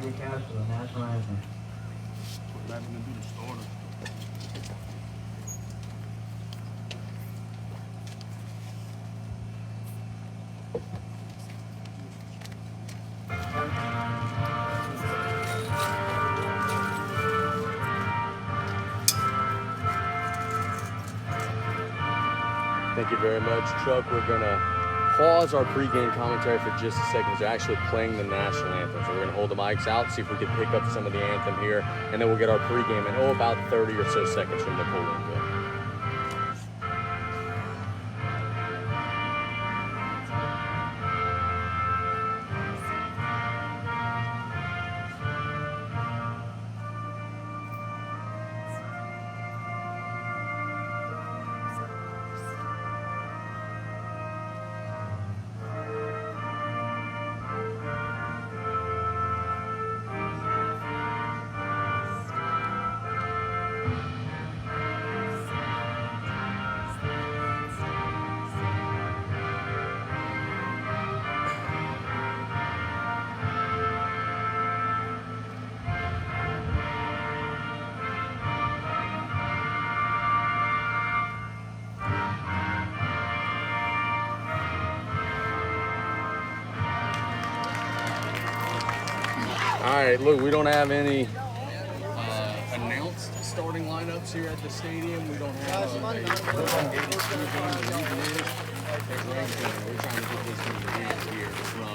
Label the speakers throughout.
Speaker 1: your caps for the national anthem.
Speaker 2: That's gonna be the starter.
Speaker 3: Thank you very much, Truck. We're gonna pause our pregame commentary for just a second. They're actually playing the national anthem, so we're gonna hold the mics out, see if we can pick up some of the anthem here, and then we'll get our pregame in about 30 or so seconds from Napoleonville. All right, look, we don't have any announced starting lineups here at the stadium. We don't have we're trying to get this thing here from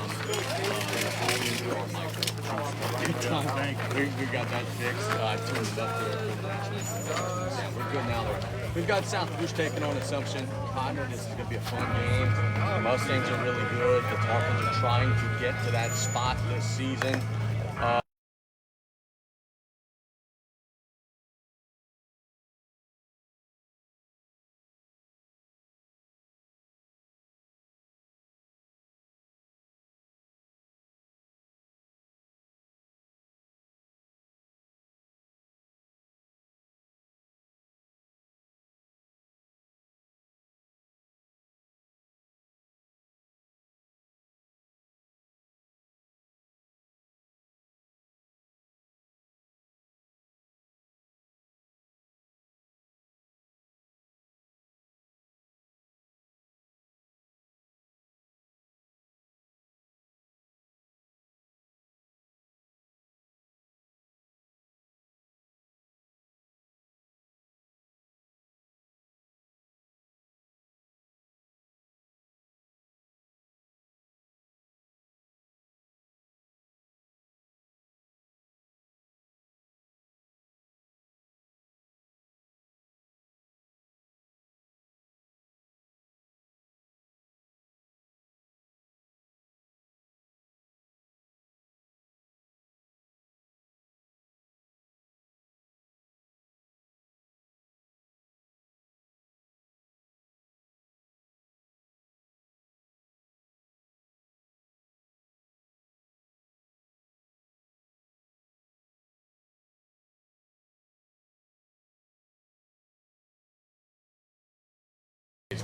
Speaker 3: we got that fixed. I turned it up there for the national anthem. Yeah, we're good now. We've got South Rouge taking on Assumption. I know this is going to be a fun game. The Mustangs are really good. The Tarpons are trying to get to that spot this season.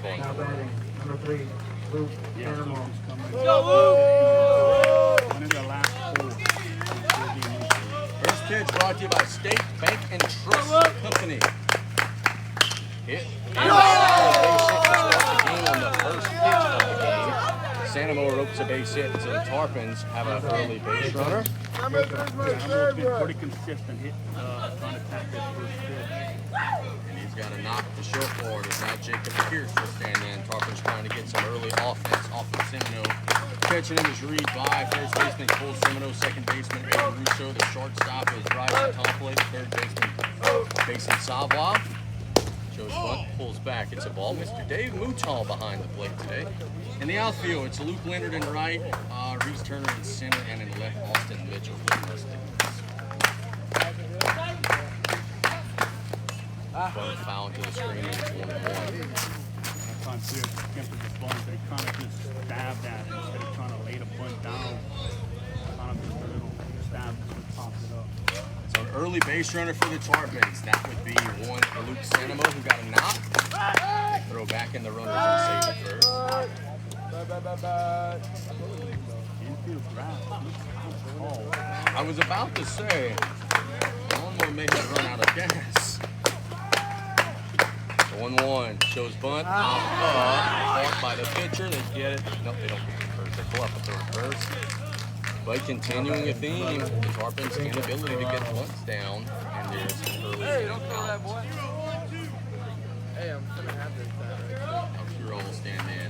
Speaker 1: Now batting, number 3, Luke Animal.
Speaker 2: One of the last four.
Speaker 3: First pitch brought to you by State Bank and Trust Company. Hit. Santa Moa ropes a base hit, so the Tarpons have an early base runner.
Speaker 2: Animal's been pretty consistent hit, trying to attack that first pitch.
Speaker 3: And he's got to knock the short forward. It's now Jacob Pierce will stand in. Tarpons trying to get some early offense off of Semino. Catching him is Reed by first baseman Cole Semino, second baseman Aaron Russo, the shortstop is Bryson Topley, third baseman Savoie. Joe's bunt pulls back. It's a ball. Mr. Dave Moutal behind the plate today. In the outfield, it's Luke Leonard in right, Reese Turner in center, and in left, Austin Mitchell for the Mustangs. Bunt foul into the screen, it's 1-1.
Speaker 2: That's on Pierce attempted the bunt, but he kind of just stabbed at it instead of trying to lay the bunt down. Kind of just a little stab to pop it up.
Speaker 3: So an early base runner for the Tarpons. That would be one for Luke Sanamo, who got a knock. Throw back in the runners and save it first.
Speaker 2: Infield grass.
Speaker 3: I was about to say, lawnmower may have run out of gas. 1-1 shows bunt. Caught by the pitcher. They get it. Nope, they don't get the first. They pull up the third first. But continuing a theme, the Tarpons' inability to get bunts down, and there's an early
Speaker 4: Hey, don't throw that boy. Hey, I'm gonna have this guy right
Speaker 3: Pure will stand in.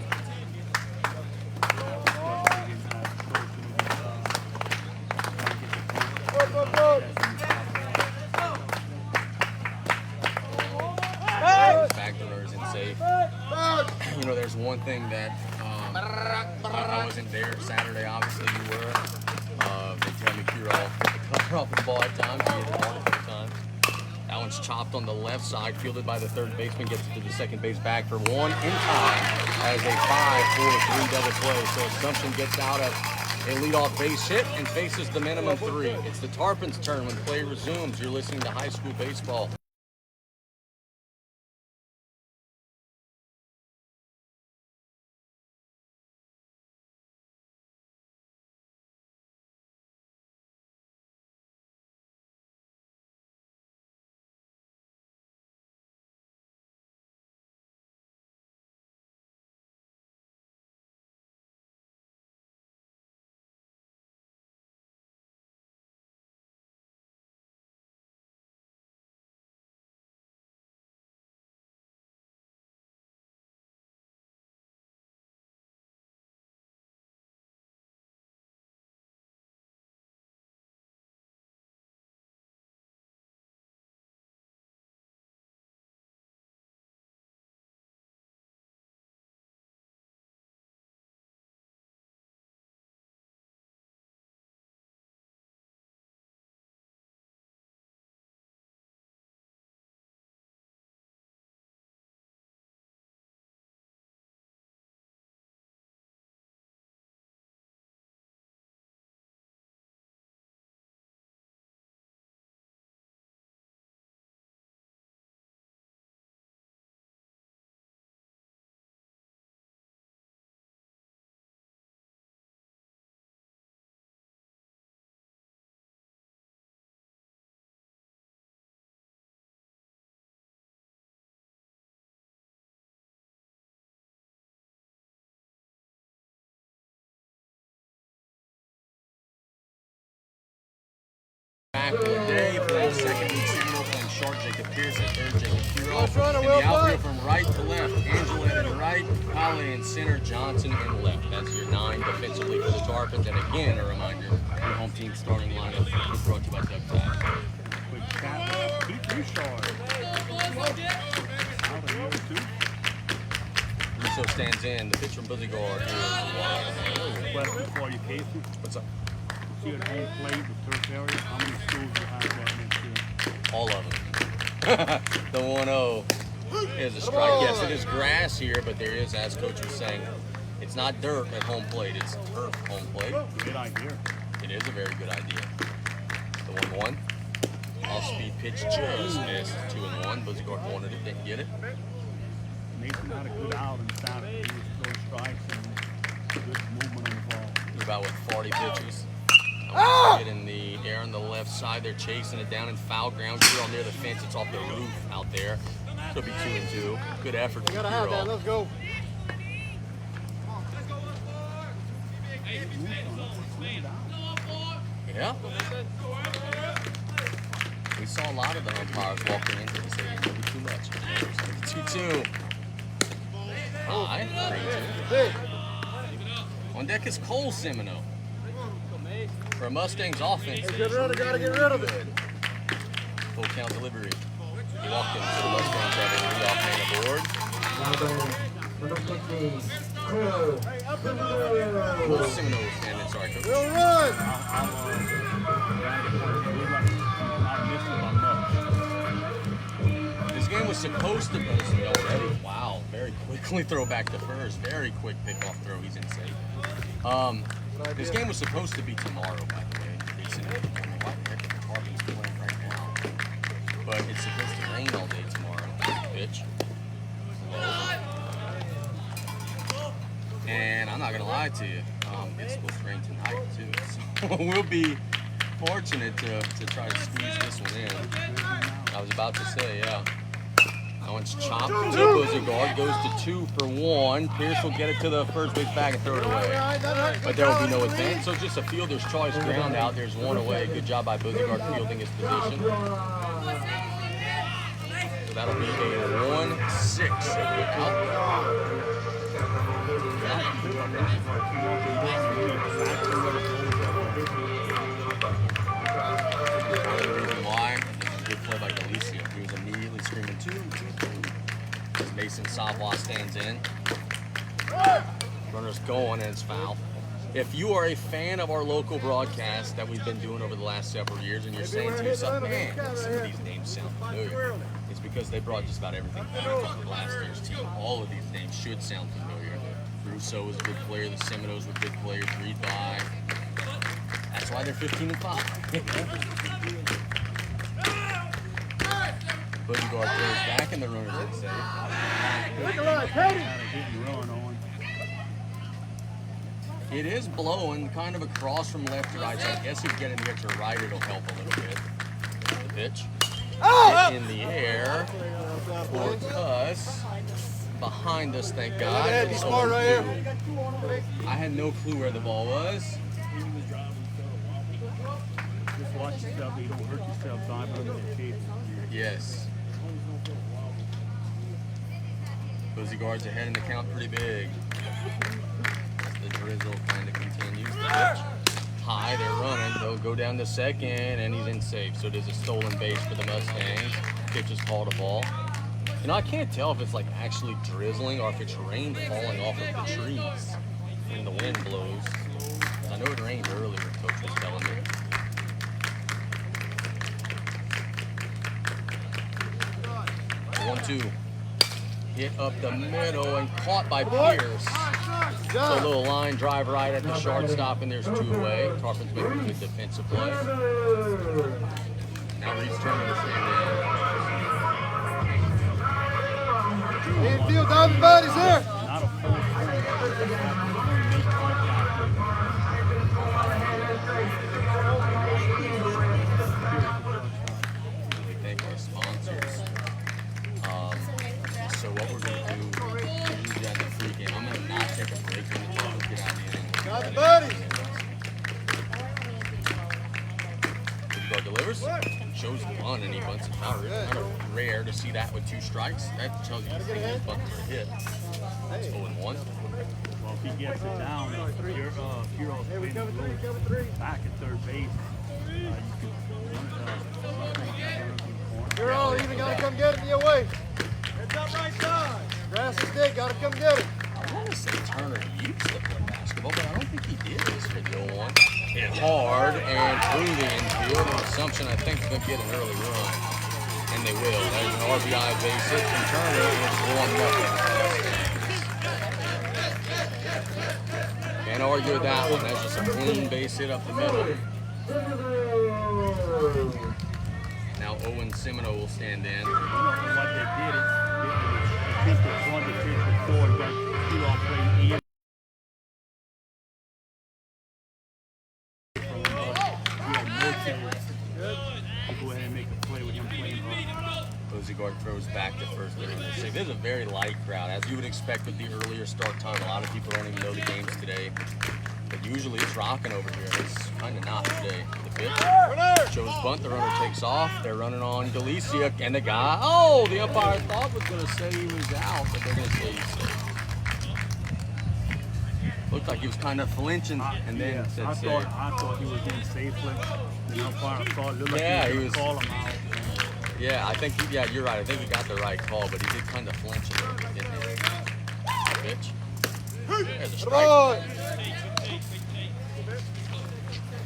Speaker 3: Back the runners in safe. You know, there's one thing that I wasn't there Saturday. Obviously, you were. They tell me Curall put the cover off the ball at times. He hit it hard a couple times. That one's chopped on the left side, fielded by the third baseman. Gets it to the second base back for one in time as a 5-4-3 double play. So Assumption gets out of a leadoff base hit and faces the minimum 3. It's the Tarpons' turn when play resumes. You're listening to High School Baseball. Back of the day for the second lead signal, playing short Jacob Pierce at third, Jacob Curall. In the outfield from right to left, Angela in right, Holly in center, Johnson in left. That's your 9 defensively for the Tarpons. And again, a reminder, your home team starting lineup is brought to you by Duck Tag.
Speaker 2: Quick tap. 2-3 stars. Out of here, too.
Speaker 3: Russo stands in. The pitch from Billy Guard is wild.
Speaker 2: Question for you, Casey.
Speaker 3: What's up?
Speaker 2: See at home plate, the turf area, how many schools you have that next year?
Speaker 3: All of them. The 1-0 is a strike. Yes, it is grass here, but there is, as Coach was saying, it's not dirt at home plate, it's turf home plate.
Speaker 2: Good idea.
Speaker 3: It is a very good idea. The 1-1. Off-speed pitch just missed. 2-1. Buzzy Guard wanted it, didn't get it.
Speaker 2: Nathan had a good out on Saturday. He was throwing strikes and good movement on the ball.
Speaker 3: He's about, 40 pitches. Get in the air on the left side. They're chasing it down in foul ground. Curall near the fence. It's off the roof out there. Could be 2-2. Good effort from Curall.
Speaker 4: Let's go.
Speaker 3: Yeah. We saw a lot of the umpires walking into the stadium. Maybe too much. 2-2. High. 3-2. On deck is Cole Semino. For a Mustangs offense.
Speaker 4: Get rid of it, gotta get rid of it.
Speaker 3: Full count delivery. He walked in, so the Mustangs have a leadoff man aboard.
Speaker 1: Number 15, Cole
Speaker 3: Cole Semino was standing, sorry, Coach.
Speaker 4: We'll run.
Speaker 3: This game was supposed to be already. Wow, very quickly throw back to first. Very quick pickoff throw. He's in safe. This game was supposed to be tomorrow, by the way. Decent. I don't know why the heck the Tarpons playing right now. But it's supposed to rain all day tomorrow. Pitch. And I'm not gonna lie to you. It's supposed to rain tonight too. So we'll be fortunate to try to squeeze this one in. I was about to say, yeah. That one's chopped to Buzigard, goes to 2 for 1. Pierce will get it to the first base bag and throw it away. But there will be no advance, so just a fielder's choice ground out. There's one away. Good job by Buzigard fielding his position. So that'll be a 1-6 out. Part of the reason why, good play by Galicia. He was immediately screaming 2. As Mason Savoie stands in. Runner's going and it's foul. If you are a fan of our local broadcast that we've been doing over the last several years and you're saying to yourself, man, some of these names sound familiar, it's because they brought just about everything back from last year's team. All of these names should sound familiar. Russo was a good player, the Seminoles were good players, Reed by. That's why they're 15-5. Buzigard throws back and the runner's in safe. It is blowing kind of across from left to right, so I guess if you get in here to right, it'll help a little bit. The pitch. Hit in the air towards us. Behind us, thank God. It's 0-2. I had no clue where the ball was.
Speaker 2: Just watch yourself, you don't hurt yourself diving under the table.
Speaker 3: Yes. Buzigard's ahead in the count pretty big. As the drizzle kind of continues. The pitch high, they're running. They'll go down to second, and he's in safe. So it is a stolen base for the Mustangs. Pitch is called a ball. You know, I can't tell if it's like actually drizzling or if it's rain falling off of the trees when the wind blows. I know it rained earlier, Coach was telling me. The 1-2. Hit up the middle and caught by Pierce. So a little line drive right at the shortstop, and there's 2 away. Tarpons making a good defensive play. Now Reed's turning to stand in.
Speaker 4: Infield, everybody's here.
Speaker 2: Not a full swing. Make contact.
Speaker 3: We thank our sponsors. So what we're going to do, usually at the free game, I'm going to not take a break when the Tarpons get out of the inning.
Speaker 4: Got the buddies.
Speaker 3: Buzigard delivers. Shows one and he bunts it out. It's kind of rare to see that with 2 strikes. That tells you he's bunting for a hit. That's 0-1.
Speaker 2: Well, if he gets it down, Hero's playing back at third base. You can run it
Speaker 4: You're all even gotta come get it the way. Heads up right side. Grass is thick, gotta come get it.
Speaker 3: I want to say Turner used to play basketball, but I don't think he did this for the 0-1. Hit hard and through the infield. An assumption I think they'll get an early run. And they will. There's an RBI base hit from Turner. It's 1-0. Can't argue with that one. That's just a clean base hit up the middle. Now Owen Semino will stand in.
Speaker 2: What they did is they attempted 1 to 10 before, but Hero played in. Go ahead and make a play with him playing up.
Speaker 3: Buzigard throws back to first. This is a very light crowd, as you would expect with the earlier start time. A lot of people don't even know the games today. But usually it's rocking over here. It's kind of not today. The pitch shows bunt. The runner takes off. They're running on Galicia. And the guy, oh, the umpire thought was going to say he was out, but they're going to say he's safe. Looked like he was kind of flinching and then said
Speaker 2: I
Speaker 3: safe.
Speaker 2: thought he was in safely. The umpire thought it looked like
Speaker 3: Yeah,
Speaker 2: he
Speaker 3: he
Speaker 2: was
Speaker 3: was-
Speaker 2: going to call him out.
Speaker 3: Yeah, I think, you're right. I think he got the right call, but he did kind of flinch a little bit, didn't he? Pitch. There's a strike.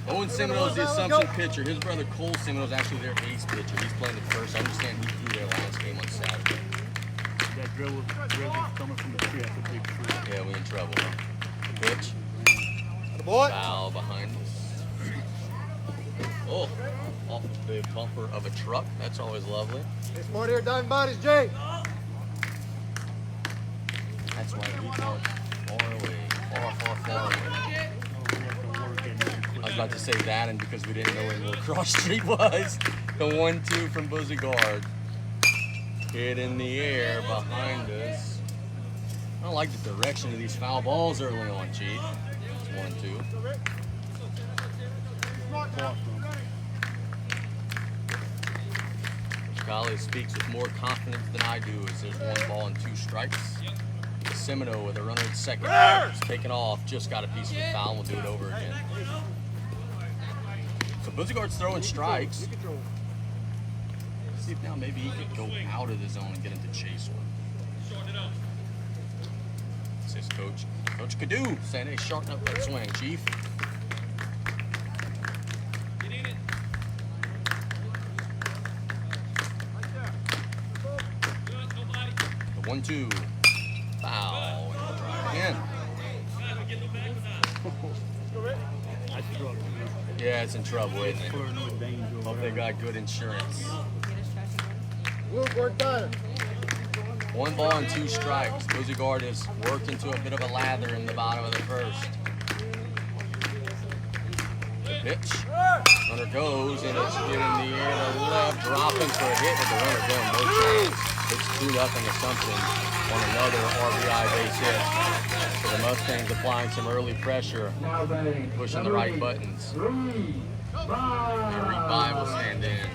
Speaker 3: Owen Semino's the Assumption pitcher. His brother Cole Semino's actually their ace pitcher. He's playing the first. I understand he threw their last game on Saturday.
Speaker 2: That dribble coming from the tree, that's a big tree.
Speaker 3: Yeah, we in trouble. Pitch.
Speaker 4: Boy.
Speaker 3: Foul behind us. Oh, off of the bumper of a truck. That's always lovely.
Speaker 4: It's more here, diving bodies, Jay.
Speaker 3: That's why we are far away. Far, far, far away.
Speaker 2: Oh, we have to work it in quick.
Speaker 3: about to say that, and because we didn't know where Little Cross Street was, the 1-2 from Buzigard. Hit in the air behind us. I don't like the direction of these foul balls early on, Chief. It's 1-2. Golly speaks with more confidence than I do as there's 1 ball and 2 strikes. Semino with a runner at second. He's taken off, just got a piece of the foul, and we'll do it over again. So Buzigard's throwing strikes. See if now maybe he could go out of the zone and get into chase one. Says Coach. Coach Cadu saying, hey, sharpen up that swing, Chief. The 1-2. Foul. And we'll try again.
Speaker 2: I struggle.
Speaker 3: Yeah, it's in trouble, isn't it?
Speaker 2: Flirting with danger.
Speaker 3: Hope they got good insurance.
Speaker 4: Luke, work time.
Speaker 3: 1 ball and 2 strikes. Buzigard has worked into a bit of a lather in the bottom of the first. The pitch. Runner goes, and it's hit in the air to the left, dropping for a hit, but the runner going no chance. It's 2-0 Assumption on another RBI base hit. So the Mustangs applying some early pressure,
Speaker 1: Now batting.
Speaker 3: pushing the right buttons.
Speaker 1: Reed
Speaker 3: And
Speaker 1: Bye.
Speaker 3: Reed Bye will stand in.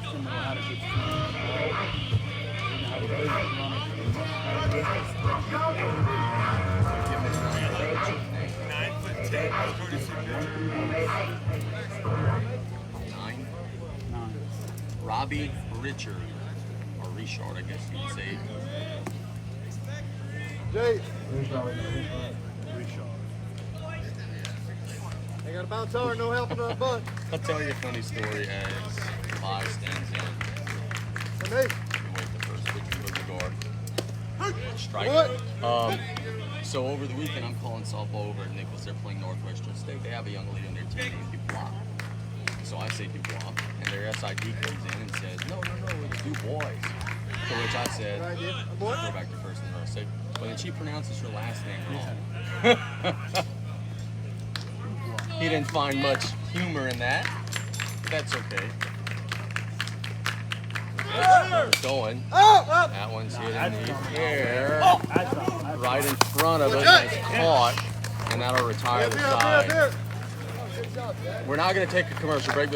Speaker 2: Semino had a good swing. Didn't have a good
Speaker 3: Nine.
Speaker 2: 9.
Speaker 3: Robbie Richard, or Richard, I guess you would say.
Speaker 4: Jay,
Speaker 1: Richard.
Speaker 4: they got a bounce hard, no helping on a bunt.
Speaker 3: I'll tell you a funny story as Bye stands in.
Speaker 4: For me.
Speaker 3: We wait the first pitch from Buzigard. Strike.
Speaker 4: What?
Speaker 3: So over the weekend, I'm calling softball over at Nichols. They're playing Northwestern State. They have a young lady on their team named Dubois. So I say Dubois, and their SID comes in and says, no, it's Dubois. To which I said,
Speaker 4: Good idea.
Speaker 3: I'll
Speaker 4: Boy.
Speaker 3: go back to first and I said, well, then she pronounces her last name wrong. He didn't find much humor in that, but that's okay. It's going. That one's hit in the air. Right in front of us, and it's caught, and that'll retire the side. We're now going to take a commercial break.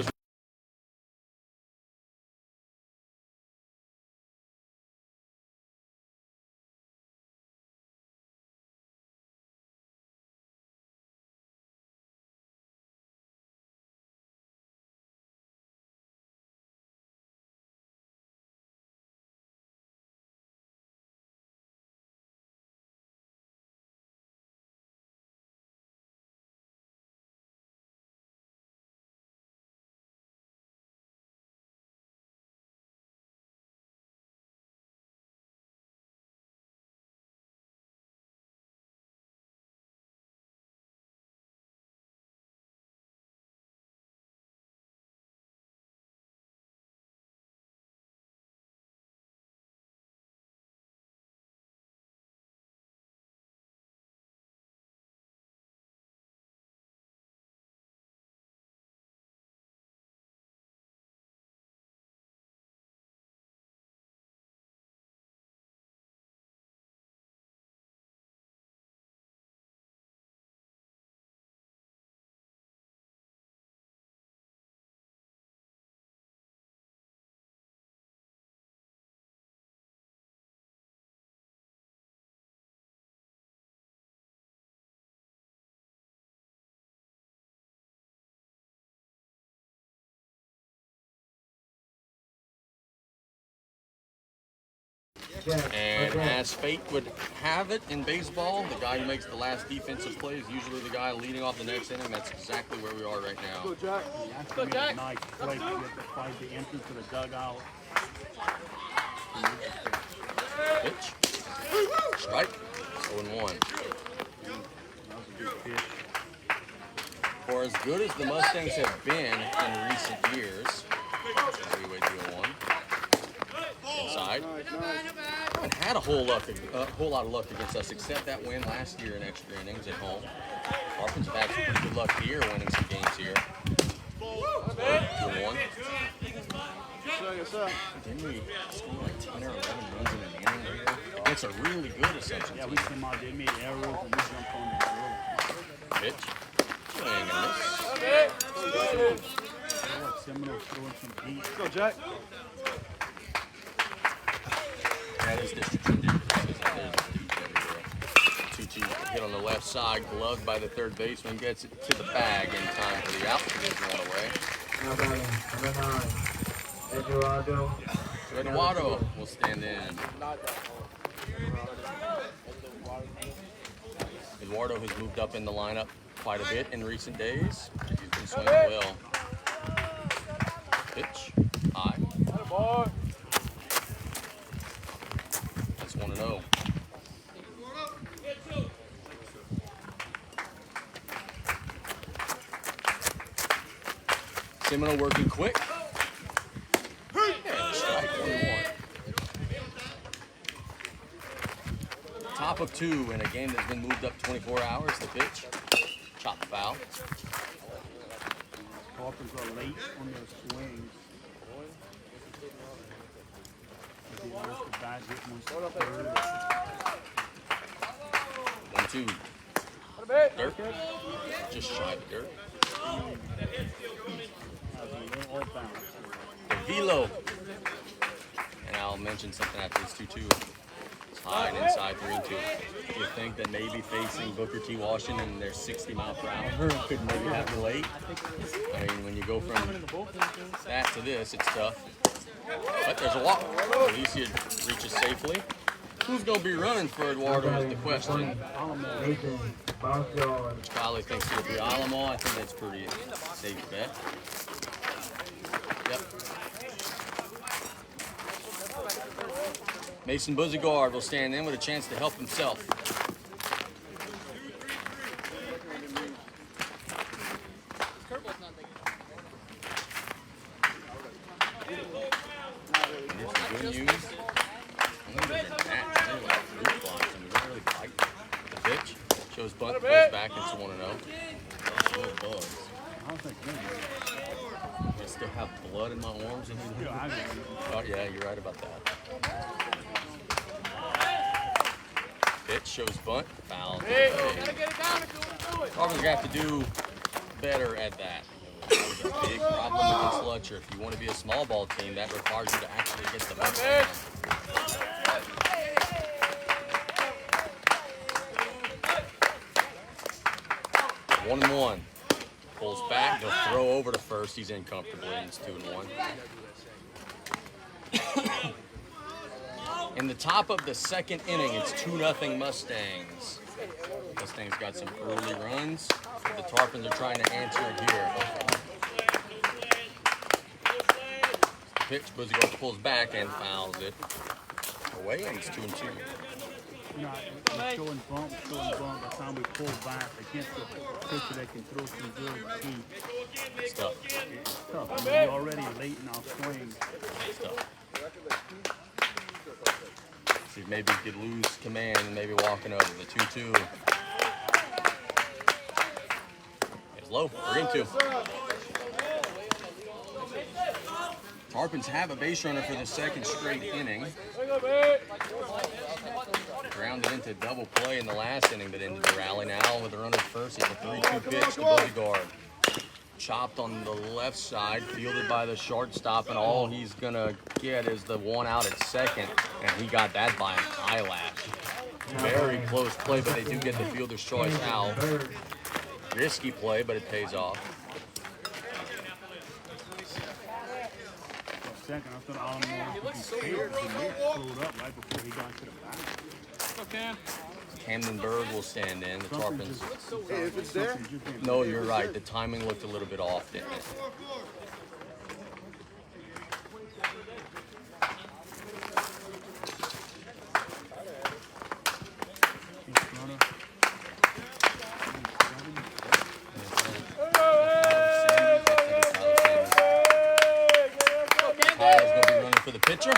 Speaker 3: And as fate would have it in baseball, the guy who makes the last defensive play is usually the guy leading off the next inning. That's exactly where we are right now.
Speaker 4: Go, Jack.
Speaker 2: He actually made a nice play to get to find the entrance to the dugout.
Speaker 3: Pitch. Strike. 0-1.
Speaker 2: That was a good pitch.
Speaker 3: For as good as the Mustangs have been in recent years, 3-way 2-1. Inside. haven't had a whole lot of luck against us, except that win last year in extra innings at home. Tarpon's have had some pretty good luck here, winning some games here. 2-1. Didn't we score like 10 or 11 runs in an inning here? That's a really good Assumption
Speaker 2: Yeah,
Speaker 3: team.
Speaker 2: we came out, they made errors, and we jumped on the drill.
Speaker 3: Pitch. Swing and miss.
Speaker 2: Seminole throwing some heat.
Speaker 4: Let's go, Jack.
Speaker 3: That is district ridiculous. There's deep everywhere. 2-2 hit on the left side, gloved by the third baseman, gets it to the bag in time for the out. Moves one away.
Speaker 1: Now batting, number 9, Eduardo.
Speaker 3: So Eduardo will stand in. Eduardo has moved up in the lineup quite a bit in recent days. He's been swinging well. Pitch. High. That's 1-0. Seminole working quick. Yeah, strike 1-1. Top of 2 in a game that's been moved up 24 hours. The pitch. Chop foul.
Speaker 2: Tarpons are late on their swings. They lost the bat, hit one third.
Speaker 3: 1-2. Dirt. Just shy of dirt.
Speaker 2: Has a little off balance.
Speaker 3: The velo. And I'll mention something after this 2-2. It's high and inside 3-2. You think that maybe facing Booker T. Washington and their 60 mile per hour could maybe have the late? I mean, when you go from that to this, it's tough. But there's a walk. Alicia reaches safely. Who's going to be running for Eduardo is the question.
Speaker 1: Nathan Boswell.
Speaker 3: Which Kylie thinks it'll be Alamo. I think that's pretty safe bet. Yep. Mason Buzigard will stand in with a chance to help himself. And here's some good news. I wonder if they're actually like root blocks and we don't really fight. The pitch shows bunt, goes back into 1-0. Little bugs.
Speaker 2: I don't think any.
Speaker 3: I still have blood in my arms and
Speaker 2: Yeah, I mean,
Speaker 3: oh yeah, you're right about that. Pitch shows bunt, foul. Tarpon's gonna have to do better at that. That was a big problem against Lutcher. If you want to be a small ball team, that requires you to actually get the bunt down. One and one. Pulls back, he'll throw over to first. He's in comfortably, and it's 2-1. In the top of the second inning, it's 2-0 Mustangs. Mustangs got some early runs. The Tarpons are trying to answer it here. Pitch, Buzigard pulls back and fouls it away, and it's 2-2.
Speaker 2: you know, we're showing bump. By the time we pull back against the pitcher that can throw some good heat.
Speaker 3: It's tough.
Speaker 2: It's tough. I mean, we're already late in our swing.
Speaker 3: It's tough. See, maybe you could lose command and maybe walking over the 2-2. It's low, 3-2. Tarpons have a base runner for the second straight inning. Grounded into double play in the last inning, but into the rally now with a runner at first. It's a 3-2 pitch to Buzigard. Chopped on the left side, fielded by the shortstop, and all he's gonna get is the one out at second, and he got that by an eyelash. Very close play, but they do get the fielder's choice out. Risky play, but it pays off.
Speaker 2: Second, I thought Alamo was scared. He pulled up right before he got to the back.
Speaker 3: Camden Berg will stand in. The Tarpons.
Speaker 4: If it's there.
Speaker 3: No, you're right. The timing looked a little bit off, didn't it? Tyler's going to be running for the pitcher.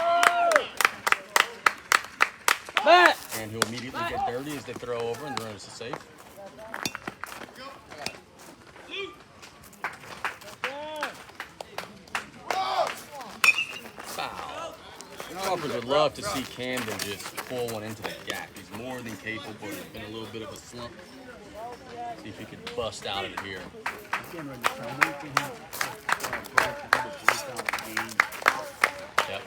Speaker 3: he'll immediately get dirty as they throw over and the runners are safe. Foul. Crawford would love to see Camden just pull one into the gap. He's more than capable. There's been a little bit of a slump. See if he could bust out of it here.
Speaker 2: Again, right now, I'm waiting for him to break out game.
Speaker 3: Yep.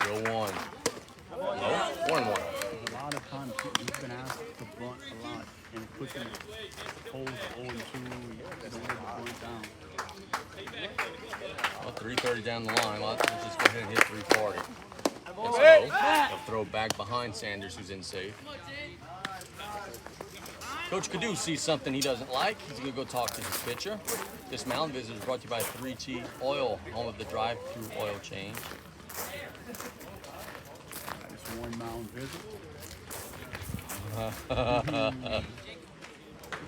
Speaker 3: Go one. No, 1-1.
Speaker 2: A lot of times he's been asked to bunt a lot, and it puts him holds 0-2. They don't let the bunt down.
Speaker 3: Well, 3:30 down the line. Let's just go ahead and hit 340. Let's go. They'll throw back behind Sanders, who's in safe. Coach Cadu sees something he doesn't like. He's going to go talk to his pitcher. This mound visit is brought to you by 3T Oil, home of the drive-through oil change.
Speaker 2: That's one mound visit.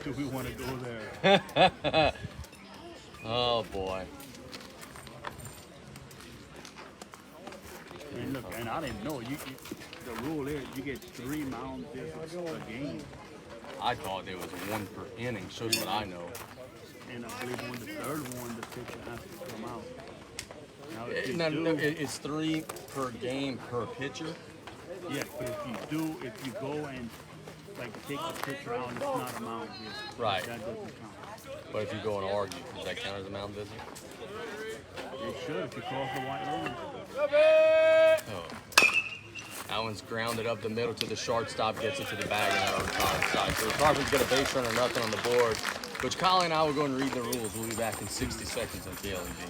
Speaker 2: Do we want to go there?
Speaker 3: Oh, boy.
Speaker 2: I mean, look, and I didn't know. The rule is you get 3 mound visits a game.
Speaker 3: I thought there was 1 per inning. Shows what I know.
Speaker 2: And I believe on the third one, the pitcher has to come out. Now, if you
Speaker 3: No,
Speaker 2: do,
Speaker 3: it's 3 per game per pitcher.
Speaker 2: yeah, but if you go and like take the pitcher out, it's not a mound visit.
Speaker 3: Right.
Speaker 2: That doesn't count.
Speaker 3: But if you go and argue, does that count as a mound visit?
Speaker 2: It should if you cross the white line.
Speaker 3: Oh. That one's grounded up the middle to the shortstop, gets it to the bag, and that overtime side. So the Cardinals get a base runner, nothing on the board. Coach Collie and I will go and read the rules. We'll be back in 60 seconds on KLEG.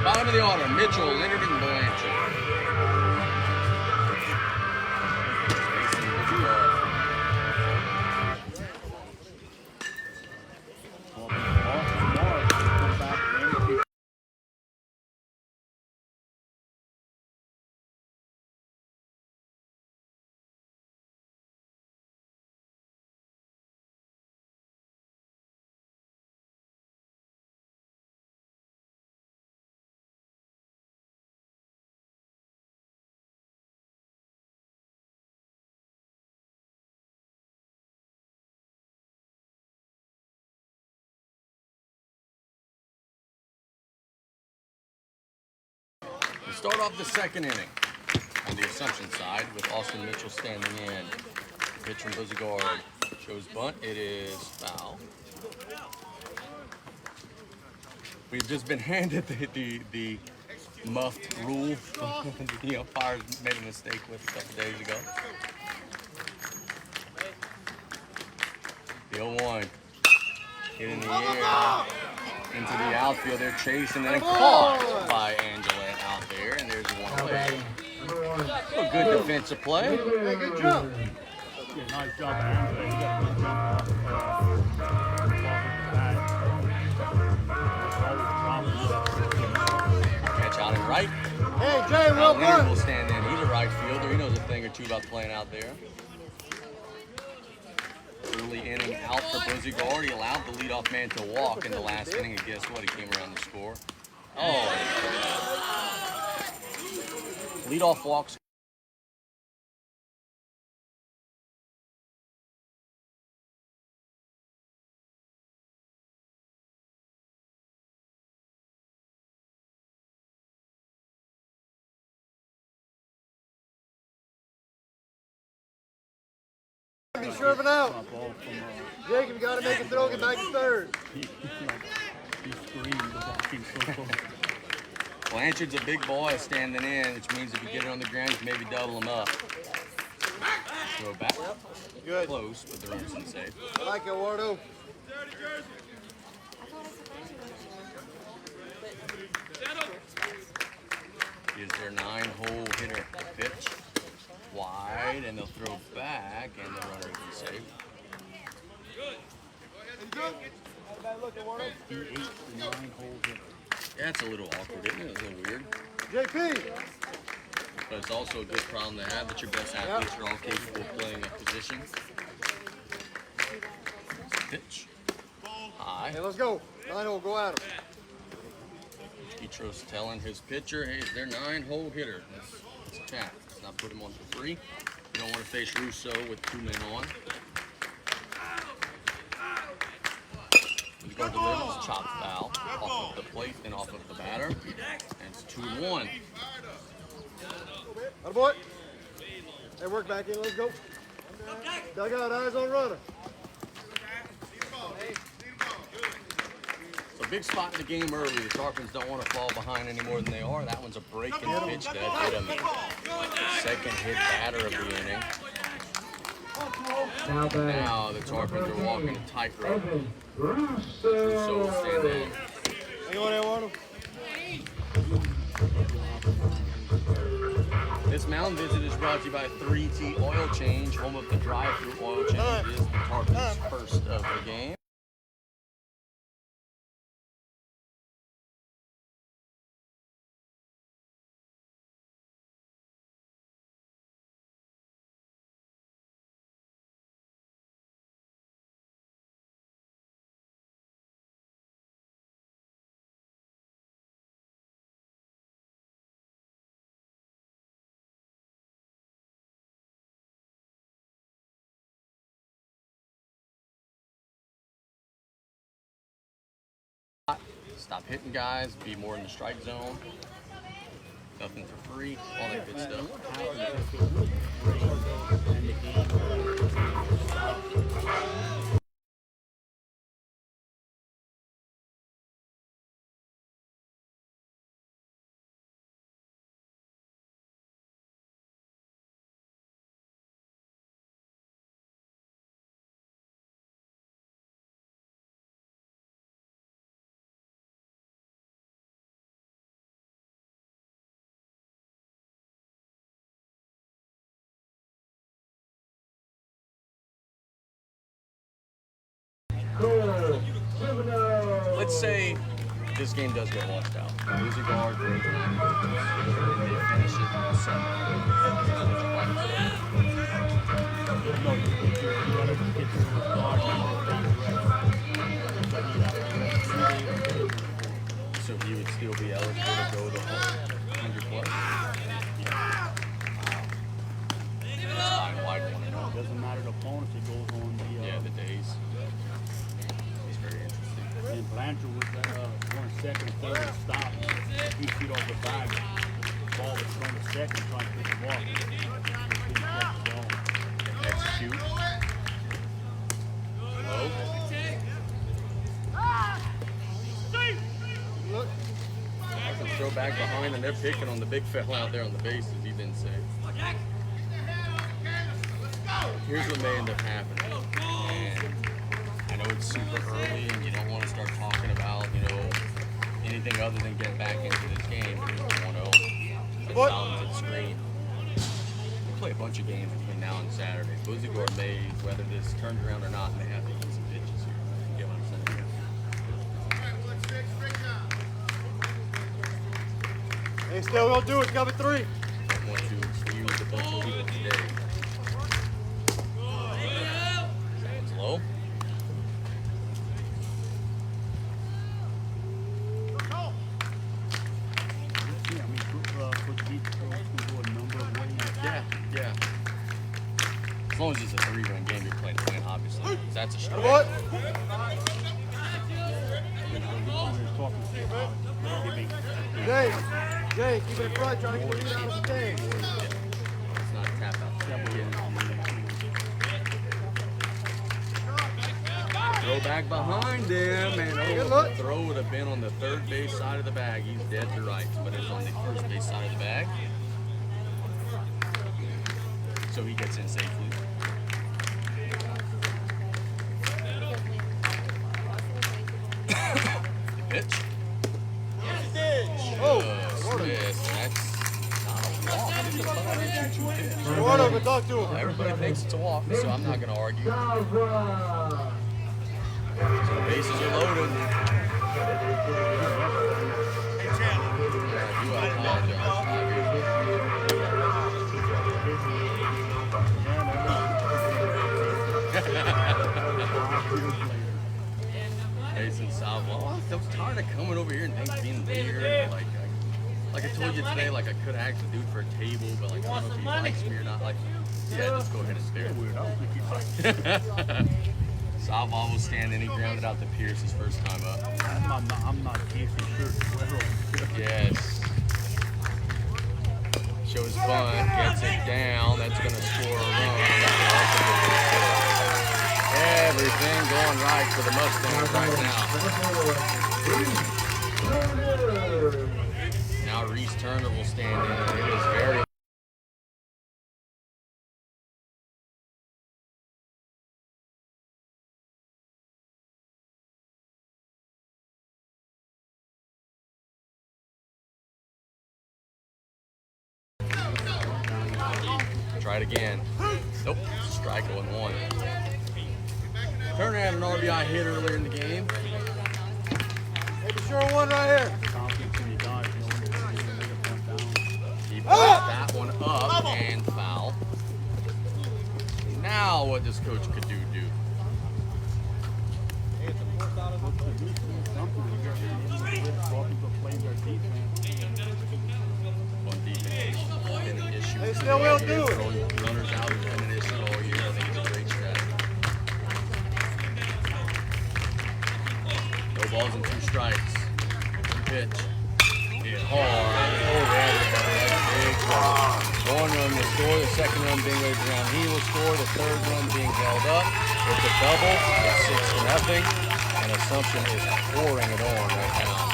Speaker 3: Bottom of the order, Mitchell, Leonard, and Blanchard. Mason, Bouchard. We start off the second inning on the Assumption side with Austin Mitchell standing in. Pitch from Buzigard shows bunt. It is foul. We've just been handed the muffed rule the umpires made a mistake with a couple days ago. The 0-1 hit in the air into the outfield. They're chasing and caught by Angela out there, and there's one away. A good defensive play.
Speaker 4: Hey, good jump.
Speaker 2: Yeah, nice job, Angela. You got a good jump off of the bat.
Speaker 3: Catch out in right.
Speaker 4: Hey, Jay, well
Speaker 3: Leonard will
Speaker 4: done.
Speaker 3: stand in. He's a right fielder. He knows a thing or two about playing out there. Early inning out for Buzigard. He allowed the leadoff man to walk in the last inning, and guess what? He came around to score. Oh, leadoff walks.
Speaker 4: Be serving out.
Speaker 2: Drop ball from,
Speaker 4: Jacob, you gotta make a throw, get back to third.
Speaker 2: he screamed, the ball came so close.
Speaker 3: Blanchard's a big boy standing in, which means if you get it on the ground, you can maybe double him up. Throw back.
Speaker 4: Good.
Speaker 3: Close, but the run's safe.
Speaker 4: I like it, Wardo.
Speaker 3: Is their 9-hole hitter. The pitch wide, and they'll throw back, and the runner will be safe.
Speaker 2: He ate the 9-hole hitter.
Speaker 3: Yeah, it's a little awkward, isn't it? It's a little weird.
Speaker 4: JP.
Speaker 3: But it's also a good problem to have that your best athletes are all capable of playing a position. Pitch. High.
Speaker 4: Hey, let's go. 9-hole, go at him.
Speaker 3: Petros telling his pitcher, hey, it's their 9-hole hitter. Let's attack. Let's not put him on for free. You don't want to face Russo with 2 men on. He's going to deliver his chop foul off of the plate and off of the batter. And it's 2-1.
Speaker 4: Attaboy. Hey, work back in, let's go. Dugout, eyes on runner.
Speaker 3: So big spot in the game early. The Tarpons don't want to fall behind any more than they are. That one's a breaking pitch that hit him. Second hit batter of the inning. Now the Tarpons are walking a tightrope. Russo will stand in.
Speaker 4: Hang on there, Wardo.
Speaker 3: This mound visit is brought to you by 3T Oil Change, home of the drive-through oil change. It is the Tarpons' first of the game. Stop hitting guys, be more in the strike zone. Nothing for free, all that good stuff. Let's say this game does get washed out. Losing guard, they finish it 7. So he would still be eligible to go the 100 plus. Wide one and all.
Speaker 2: Doesn't matter the opponents, it goes on the
Speaker 3: The days. He's very interesting.
Speaker 2: and Blanchard was going second and third and stop. 2 feet off the bag. Ball was thrown to second, trying to pick the ball.
Speaker 3: Execute. Low.
Speaker 4: Look.
Speaker 3: Throw back behind, and they're picking on the big fella out there on the bases. He didn't say. Here's what may end up happening. And I know it's super early, and you don't want to start talking about, anything other than getting back into this game. You don't want to dominant screen. We'll play a bunch of games between now and Saturday. Boozy Gore may, whether this turns around or not, may have to eat some pitches here. You get what I'm saying?
Speaker 4: Hey, still gonna do it. Cover 3.
Speaker 3: I want to use a bunch of people today. Sounds low.
Speaker 2: Yeah, I mean, could beat can go a number of ways.
Speaker 3: Yeah. As long as it's a 3-run game, you're playing to win, obviously. That's a strike.
Speaker 4: What? Jay, keep it in front, trying to get the lead out of the game.
Speaker 3: It's not a tap out. bag behind him, and
Speaker 4: Good
Speaker 3: oh,
Speaker 4: look.
Speaker 3: the throw would have been on the third base side of the bag. He's dead to rights, but it was on the first base side of the bag. So he gets in safely. The pitch.
Speaker 4: Oh,
Speaker 3: Just missed. That's not a walk. It's a 5-2 pitch.
Speaker 4: Run over, talk to him.
Speaker 3: Everybody thinks it's a walk, so I'm not going to argue.
Speaker 1: Zava.
Speaker 3: So the bases are loaded. I do apologize. Mason Salvo. I was tired of coming over here and things being weird. Like I told you today, like I could have asked the dude for a table, but like I don't know if he likes me or not. Like, yeah, just go ahead and stare.
Speaker 2: Weird. I don't think he likes it.
Speaker 3: Salvo was standing. He grounded out to Pierce his first time up.
Speaker 2: I'm not Casey Shirt.
Speaker 3: Yes. Shows bunt, gets it down. That's going to score a run. Everything going right for the Mustangs right now. Now Reese Turner will stand in. It is very try it again. Nope. Strike 0-1. Turner had an RBI hit earlier in the game.
Speaker 4: Hey, be sure one right here.
Speaker 2: Confidence in you guys.
Speaker 3: He brought that one up and foul. Now what this coach could do? On defense, it's been an issue.
Speaker 4: They still will do it.
Speaker 3: Throwing runners out has been an issue all year. I think it's a great strategy. No balls and 2 strikes. Pitch. Hit hard. Over everybody. That's big trouble. 1 run will score. The 2nd run being laid around. He will score. The 3rd run being held up. It's a double. It's 6-0. And Assumption is pouring it on right now.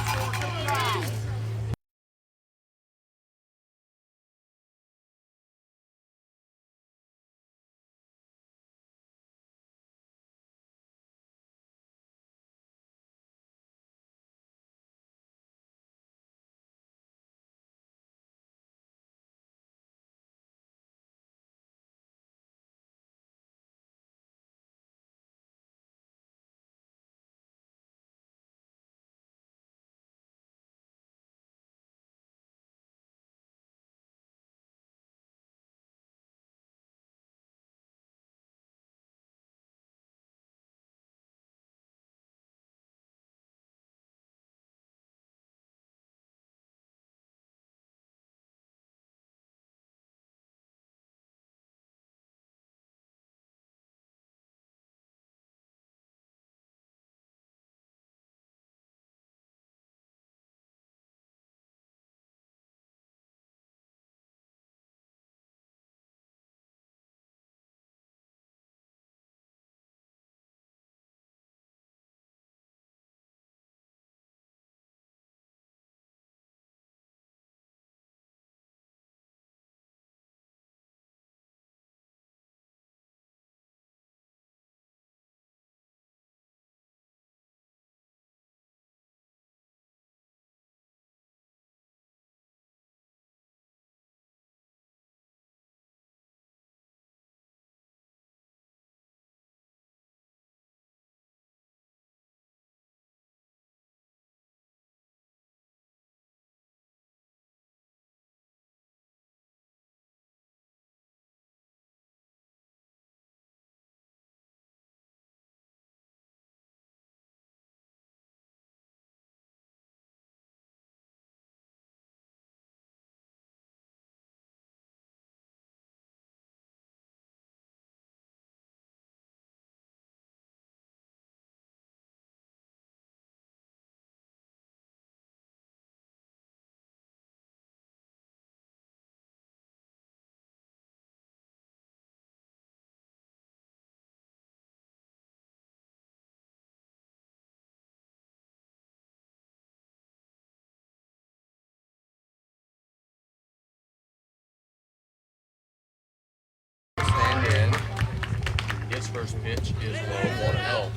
Speaker 3: first pitch is low, 1-0.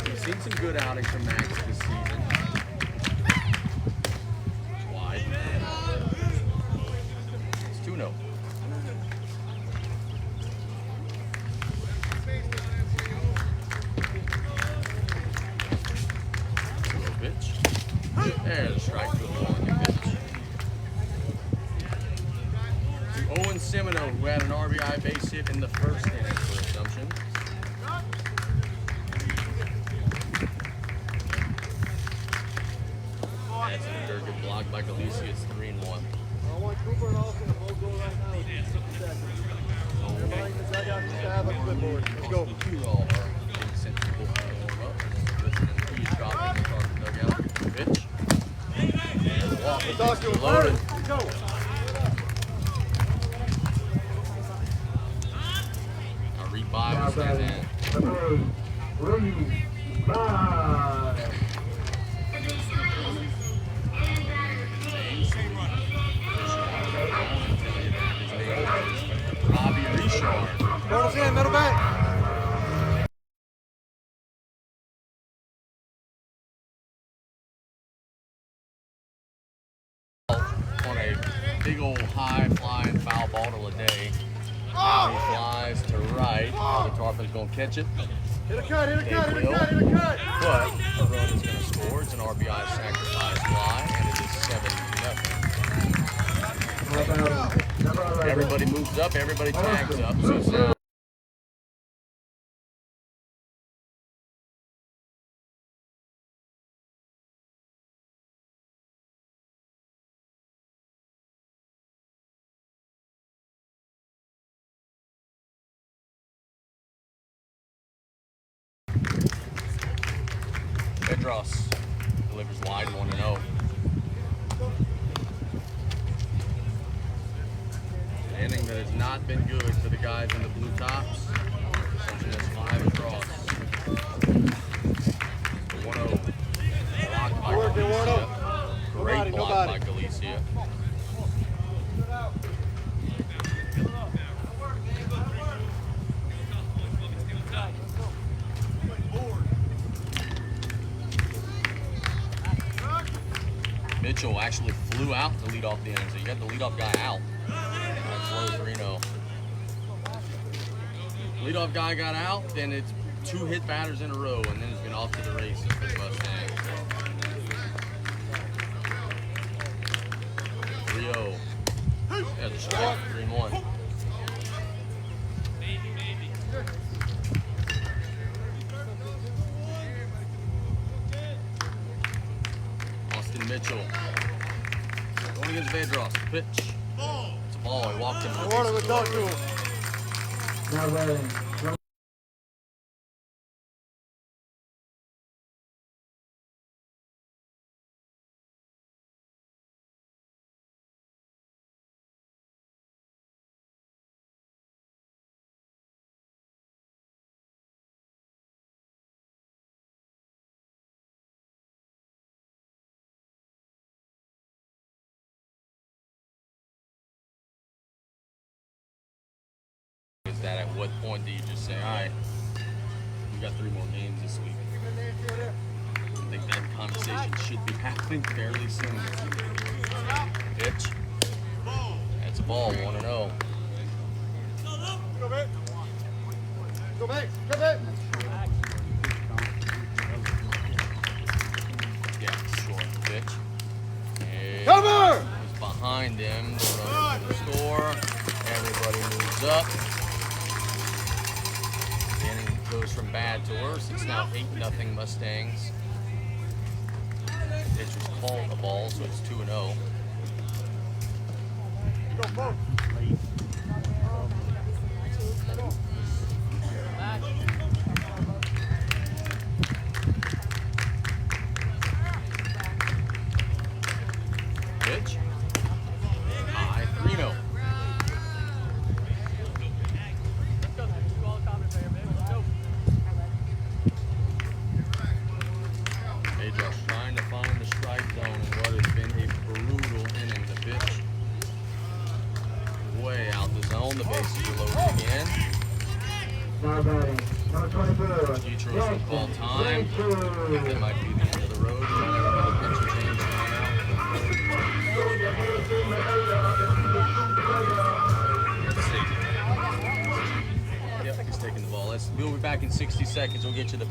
Speaker 3: We've seen some good outings from Max this season. Wide. It's 2-0. Pitch. There's a strike to the walking pitch. To Owen Semino, who had an RBI base hit in the first inning for Assumption. That's an Durgan blocked by Galicia. It's 3-1.
Speaker 4: I want Cooper and Austin to both go right now. Everybody in the dugout just have a clipboard. Let's go.
Speaker 3: Two all are being sent to warm up. Listening to Keys dropping across the dugout. Pitch. And the walk.
Speaker 4: Talk to him.
Speaker 3: Loaded.
Speaker 4: Let's go.
Speaker 3: Now read by will stand in.
Speaker 1: Number 3, 5.
Speaker 3: Robbie Richard.
Speaker 4: Corners in, middle back.
Speaker 3: On a big old high flying foul ball to Lede. Now he flies to right. The Tarpon's going to catch it.
Speaker 4: Hit a cut, hit a cut, hit a cut, hit a cut.
Speaker 3: But the run is going to score. It's an RBI sacrifice fly, and it is 7-0.
Speaker 1: Number 11.
Speaker 3: Everybody moves up, everybody tags up. So it's now Pedros delivers wide 1-0. An inning that has not been good for the guys in the blue tops. Assumption has 5 across. 1-0. Blocked by
Speaker 4: Good work,
Speaker 3: Galicia. Great block by Galicia. Mitchell actually flew out to lead off the inning, so you got the leadoff guy out. That's low 3-0. Leadoff guy got out, then it's 2 hit batters in a row, and then it's been off to the races for the Mustangs. 3-0. There's a strike, 3-1. Austin Mitchell going against Vedros. Pitch. It's a ball. He walked him.
Speaker 4: Warner, we talk to him.
Speaker 1: Now batting.
Speaker 3: Is that at what point do you just say, all right, we got 3 more games this week? I think that conversation should be happening fairly soon. Pitch. That's a ball, 1-0.
Speaker 4: Go back. Go back. Go back.
Speaker 3: Yeah, short pitch. And
Speaker 4: Cover!
Speaker 3: he's behind him. The runner's gonna score. Everybody moves up. The inning goes from bad to worse. It's now 8-0 Mustangs. Pitch was called a ball, so it's 2-0.
Speaker 4: Go, go.
Speaker 2: Late.
Speaker 3: Pitch. High 3-0. Pedros trying to find the strike zone in what has been a brutal zone. The bases are loaded again.
Speaker 1: Now batting, number 24.
Speaker 3: Petros with ball time. That might be the end of the road. Pitcher change coming out. Yep, he's taking the ball. We'll be back in 60 seconds. We'll get you the.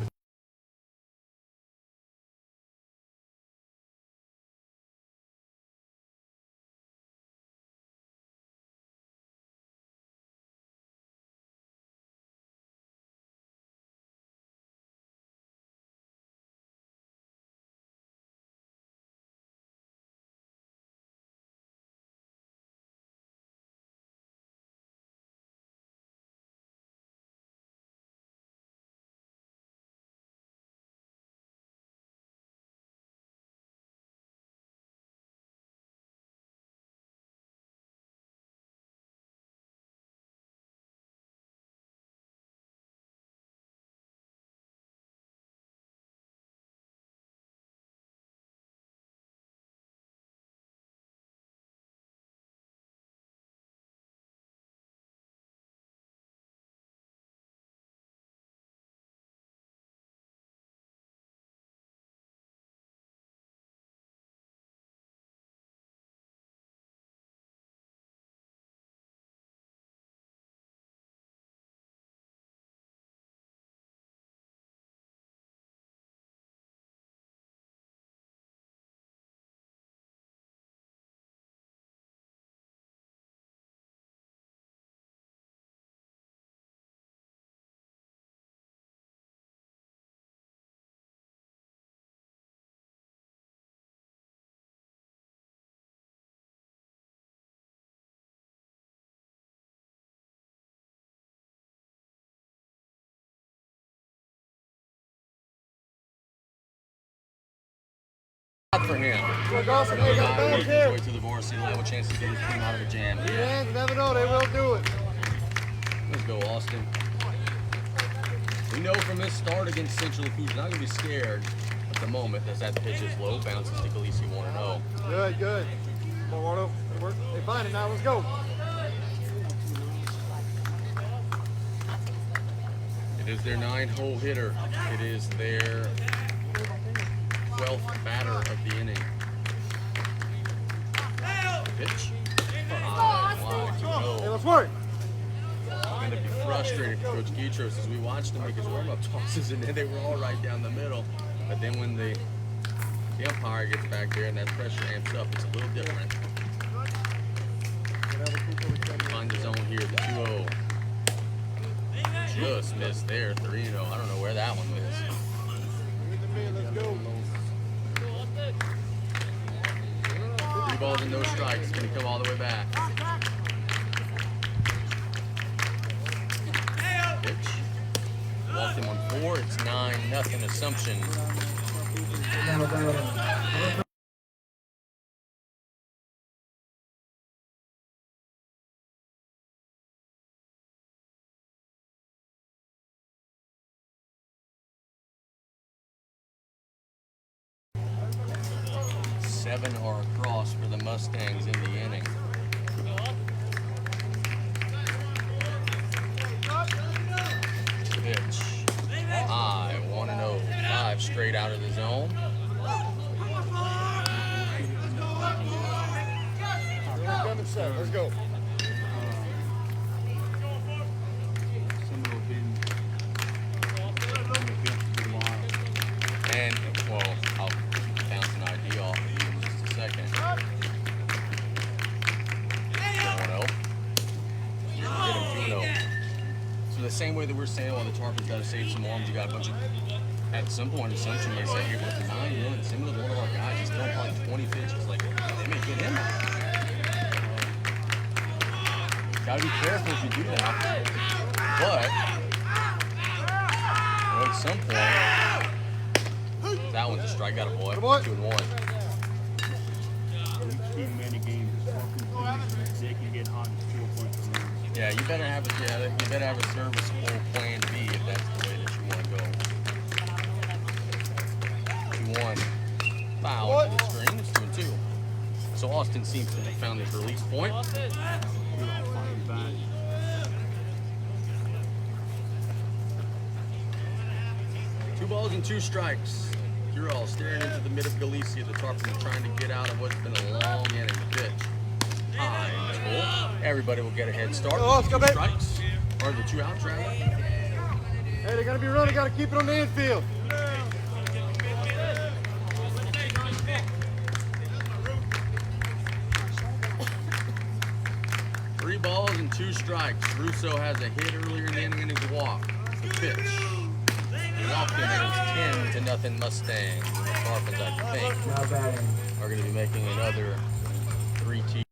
Speaker 3: For him.
Speaker 4: Look, Austin, they got
Speaker 3: Guy
Speaker 4: back
Speaker 3: making his
Speaker 4: here.
Speaker 3: way to the varsity level, chance to get his team out of a jam.
Speaker 4: Your hands never know, they will do it.
Speaker 3: Let's go, Austin. We know from this start against Central Lacoo's not going to be scared at the moment as that pitch is low, bounces to Khaleesi 1-0.
Speaker 4: Good, good. Come on, Wardo. They find it now, let's go.
Speaker 3: It is their 9-hole hitter. It is their 12th batter of the inning. Pitch.
Speaker 4: Hey, let's work.
Speaker 3: I'm going to be frustrated with Coach Petros as we watched him make his warm-up tosses, and then they were all right down the middle. But then when the umpire gets back there and that pressure amps up, it's a little different. Find the zone here, the 2-0. Just missed there, 3-0. I don't know where that one missed.
Speaker 4: Let's go.
Speaker 3: 3 balls and no strikes. It's going to come all the way back. Pitch. Walked him on 4. It's 9-0 Assumption.
Speaker 1: Now batting. 7 are across for the Mustangs in the inning. Pitch. High, 1-0. 5 straight out of the zone.
Speaker 4: Come and set, let's go.
Speaker 2: Seminole been on the bench for a while.
Speaker 3: And, well, I'll bounce an ID off of you in just a second. 1-0. Get him 2-0. So the same way that we're saying, well, the Tarpons got to save some arms, you got a bunch of, at some point, Assumption may say, hey, with 9 minutes, Seminole's one of our guys, he's throwing probably 20 pitches, like, they may get him out. Gotta be careful if you do that. But, at some point, that one's a strike. Got a boy.
Speaker 4: Good boy.
Speaker 3: 2-1.
Speaker 2: Each team in a game is fucking finished. They can get hot and 4 points to lose.
Speaker 3: Yeah, you better have a serviceable plan B if that's the way that you want to go. 2-1. Foul into the screen. It's 2-2. So Austin seems to have found his release point.
Speaker 2: Good off fighting back.
Speaker 3: balls and 2 strikes. You're all staring into the mid of Galicia. The Tarpons are trying to get out of what's been a long inning pitch. Time full. Everybody will get a head start.
Speaker 4: Oh, let's go,
Speaker 3: 2
Speaker 4: babe.
Speaker 3: strikes. Or the 2 outs, rather.
Speaker 4: Hey, they gotta be running, gotta keep it on the infield.
Speaker 3: 3 balls and 2 strikes. Russo has a hit earlier in the inning in his walk. The pitch. Walk in there is 10-0 Mustangs. The Tarpons, I think, are going to be making another 3-2.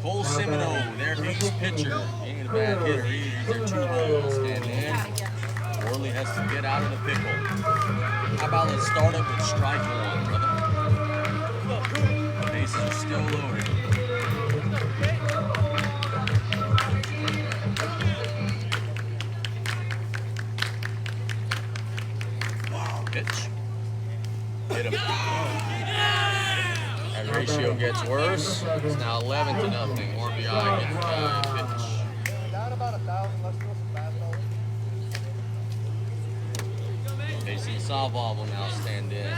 Speaker 3: Cole Semino, their ace pitcher. He ain't a bad hitter either. These are 2 balls. And then Worley has to get out of the pickle. How about let's start up with strike 1, brother? Bases are still loaded. Pitch. Hit him. That ratio gets worse. It's now 11-0. RBI gets pitch.
Speaker 4: Down about 1,000. Let's throw some fastballs.
Speaker 3: Jason Salval will now stand in.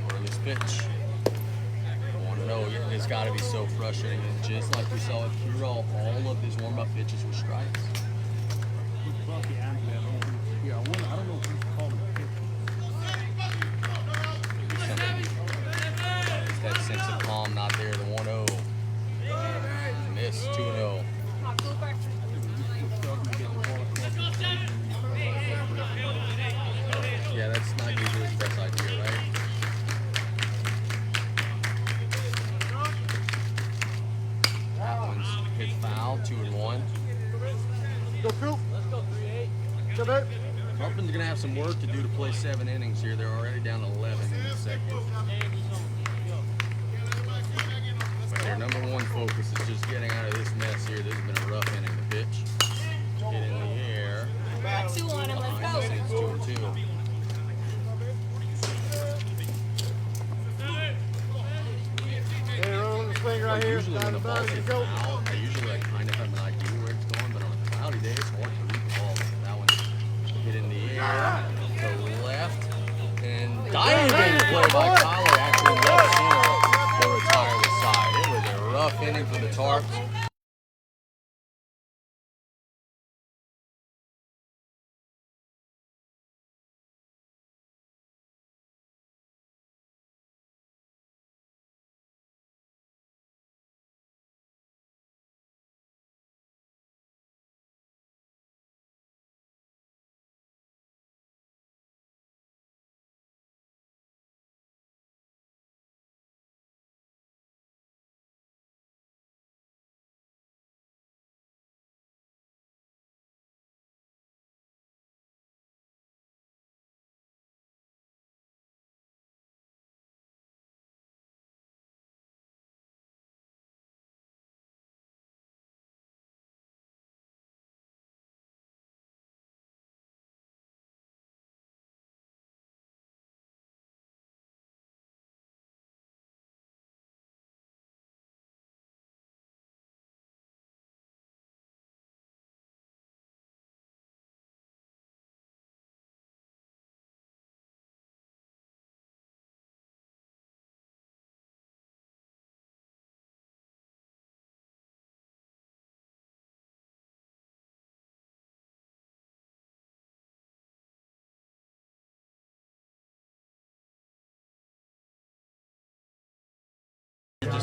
Speaker 3: Worley's pitch. It's got to be so frustrating. And just like we saw with Kiro, all of his warm-up pitches were strikes.
Speaker 2: Yeah, I don't know if he's called a
Speaker 3: It's that sense of calm not there. The 1-0. Miss 2-0. Yeah, that's not usually his best idea, right? That one's hit foul, 2-1.
Speaker 4: Go, Coop. Let's go, 3-8. Go, babe.
Speaker 3: Tarpons gonna have some work to do to play 7 innings here. They're already down 11 in the second. But their number 1 focus is just getting out of this mess here. This has been a rough inning to pitch. Get in the air.
Speaker 5: 2 on him, let's go.
Speaker 3: It's 2-2.
Speaker 4: Hey, roll on the swing right here.
Speaker 3: Usually when
Speaker 4: Down
Speaker 3: the
Speaker 4: the
Speaker 3: ball
Speaker 4: boundary.
Speaker 3: hits
Speaker 4: Go.
Speaker 3: foul, I usually kind of have an idea where it's going, but on a cloudy day, it's hard to read the ball. That one hit in the air to left, and diving play by Kyler actually left center to retire the side. It was a rough inning for the Tarps.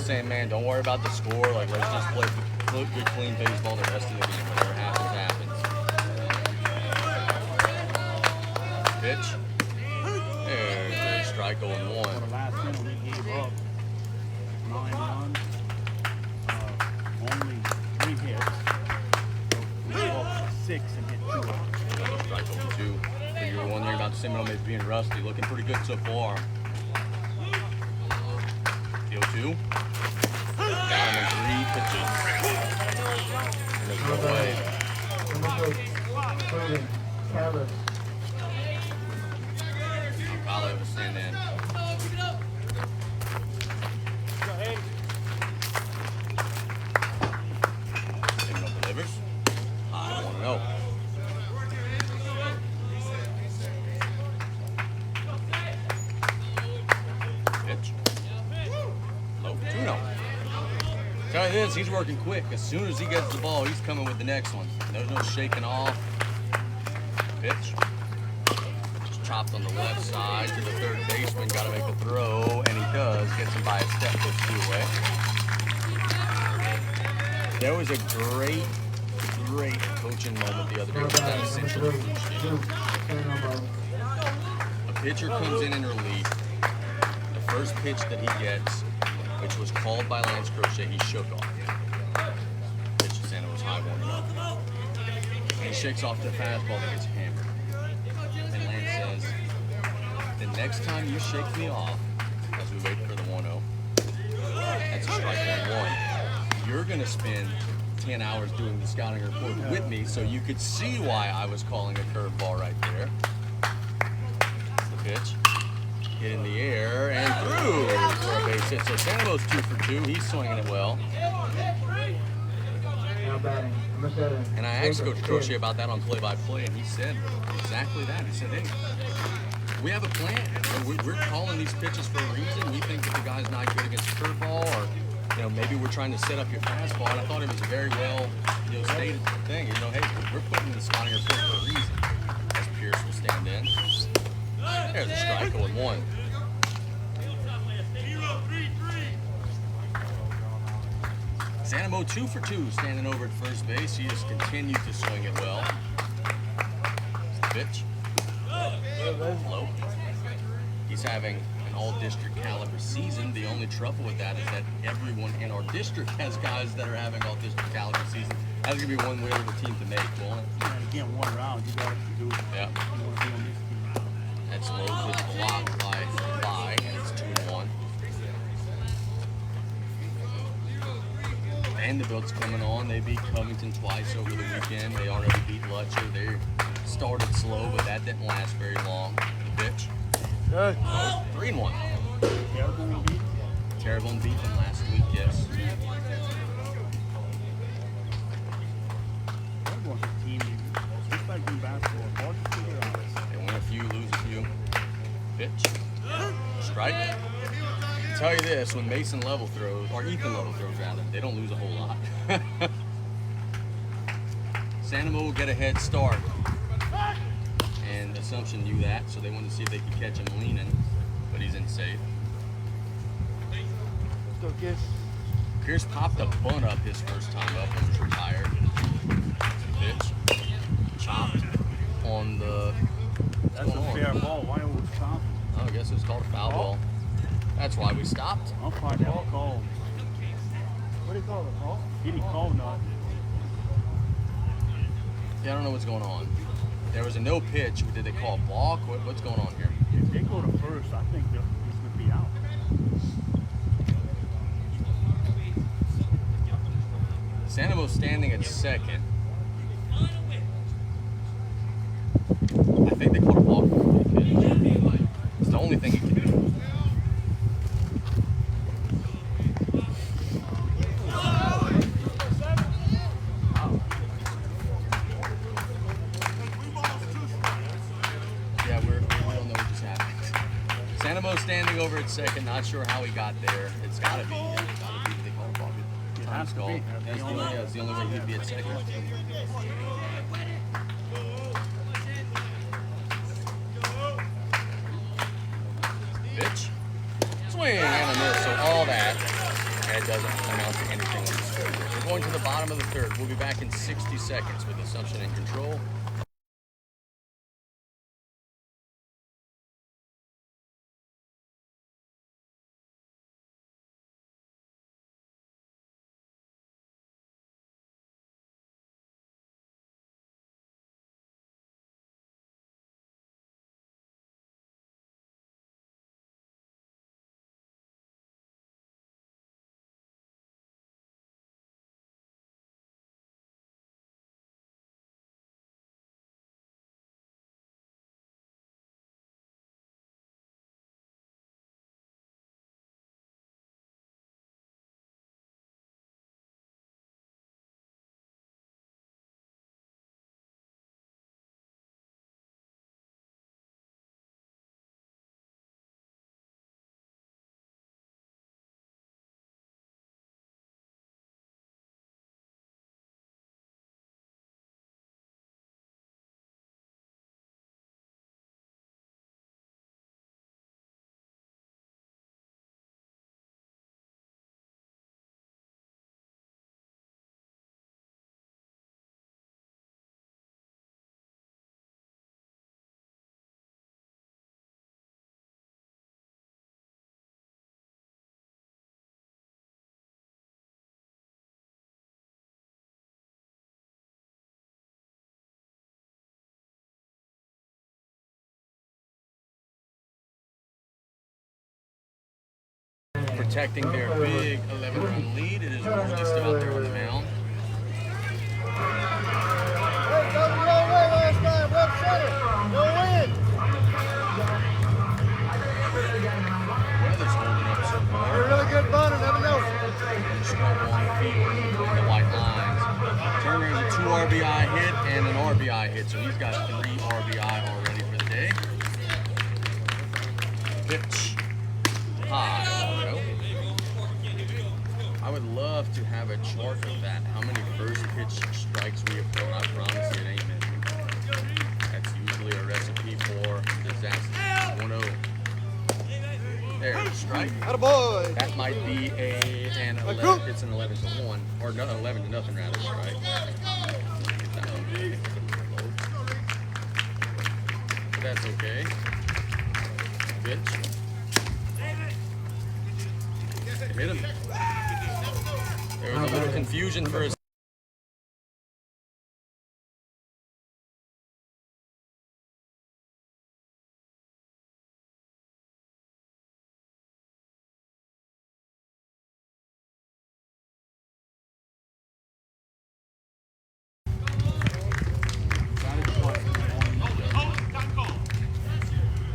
Speaker 3: saying, man, don't worry about the score. Like, let's just play good, clean baseball the rest of the game. Whatever happens, happens. Pitch. There's a strike 0-1.
Speaker 2: For the last inning, we gave up 9 runs, only 3 hits. So we go up to 6 and hit 2 of them.
Speaker 3: Another strike 0-2. So you were wondering about the Seminole maybe being rusty. Looking pretty good so far. The 0-2. Got him in 3 pitches. And there's no way. Kyle will stand in. Seminole delivers. High 1-0. Pitch. Low 2-0. Tell you this, he's working quick. As soon as he gets the ball, he's coming with the next one. There's no shaking off. Pitch. Just chopped on the left side to the third baseman. Got to make the throw, and he does. Gets him by a step, puts 2 away. There was a great coaching moment the other day with that Central Boost game. A pitcher comes in relief. The first pitch that he gets, which was called by Lance Crochet, he shook off. Pitch to Santa was high 1-0. And he shakes off the fastball that gets hammered. And Lance says, the next time you shake me off, as we wait for the 1-0, that's a strike 1-1. You're going to spend 10 hours doing the scouting report with me so you could see why I was calling a curveball right there. The pitch. Hit in the air and through for a base hit. So Sandoval's 2 for 2. He's swinging it well. And I asked Coach Crochet about that on play-by-play, and he said exactly that. He said, hey, we have a plan. We're calling these pitches for a reason. We think that the guy's not good against curveball, or maybe we're trying to set up your fastball. And I thought it was a very well stated thing. Hey, we're putting the scouting report for a reason. As Pierce will stand in. There's a strike 0-1. Sanamo 2 for 2, standing over at first base. He just continued to swing it well. Pitch. Low. He's having an all-district caliber season. The only trouble with that is that everyone in our district has guys that are having all-district caliber season. That's going to be one way of the team to make, won't it?
Speaker 2: And again, 1 round, you got to do it.
Speaker 3: Yeah.
Speaker 2: You want to be on this team.
Speaker 3: That's low, good block by Fly, and it's 2-1. Vanderbilt's coming on. They beat Covington twice over the weekend. They already beat Lutcher. They started slow, but that didn't last very long. The pitch. 3-1.
Speaker 2: Terrible beat.
Speaker 3: Terrebonne beat them last week, yes.
Speaker 2: Everyone's a team. Just like in basketball, hard to figure out.
Speaker 3: They win a few, lose a few. Pitch. Strike. I'll tell you this, when Mason Level throws, or Ethan Level throws rather, they don't lose a whole lot. Sanamo will get a head start. And Assumption knew that, so they wanted to see if they could catch him leaning, but he's in safe. Pierce popped a bunt up his first time up and was retired. Pitch. Chopped on the...
Speaker 2: That's a fair ball. Why it was chopped?
Speaker 3: Oh, I guess it was called a foul ball. That's why we stopped.
Speaker 2: Umpire never called. What do you call it, Paul? He didn't call nothing.
Speaker 3: Yeah, I don't know what's going on. There was a no pitch. Did they call a balk? What's going on here?
Speaker 2: If they go to first, I think he's going to be out.
Speaker 3: Sanamo standing at second. I think they called a balk for a pitch. It's the only thing he can do. Standing over at second, not sure how he got there. It's got to be. They call a ball.
Speaker 2: It has to be.
Speaker 3: That's the only way he'd be at second. Pitch. Swing and a miss. So all that at it doesn't amount to anything on the scoreboard. We're going to the bottom of the third. We'll be back in 60 seconds with Assumption in control. Protecting their big 11-run lead. It is Rudy still out there on the mound.
Speaker 4: Hey, go the wrong way last time. Left center. No win.
Speaker 3: Weather's holding up so far.
Speaker 4: You're a really good bunter. Never know.
Speaker 3: Struggle on the field, the white lines. Turner is a 2 RBI hit and an RBI hit, so he's got 3 RBI already for the day. Pitch. High. I would love to have a chart of that. How many first pitch strikes we have thrown. I promise you it ain't many. That's usually a recipe for disaster. 1-0. There, strike.
Speaker 4: Attaboy.
Speaker 3: That might be an 11. It's an 11-1 or no, 11-0 rather. Strike. Get that one. But that's okay. Pitch. Hit him. There was a little confusion for a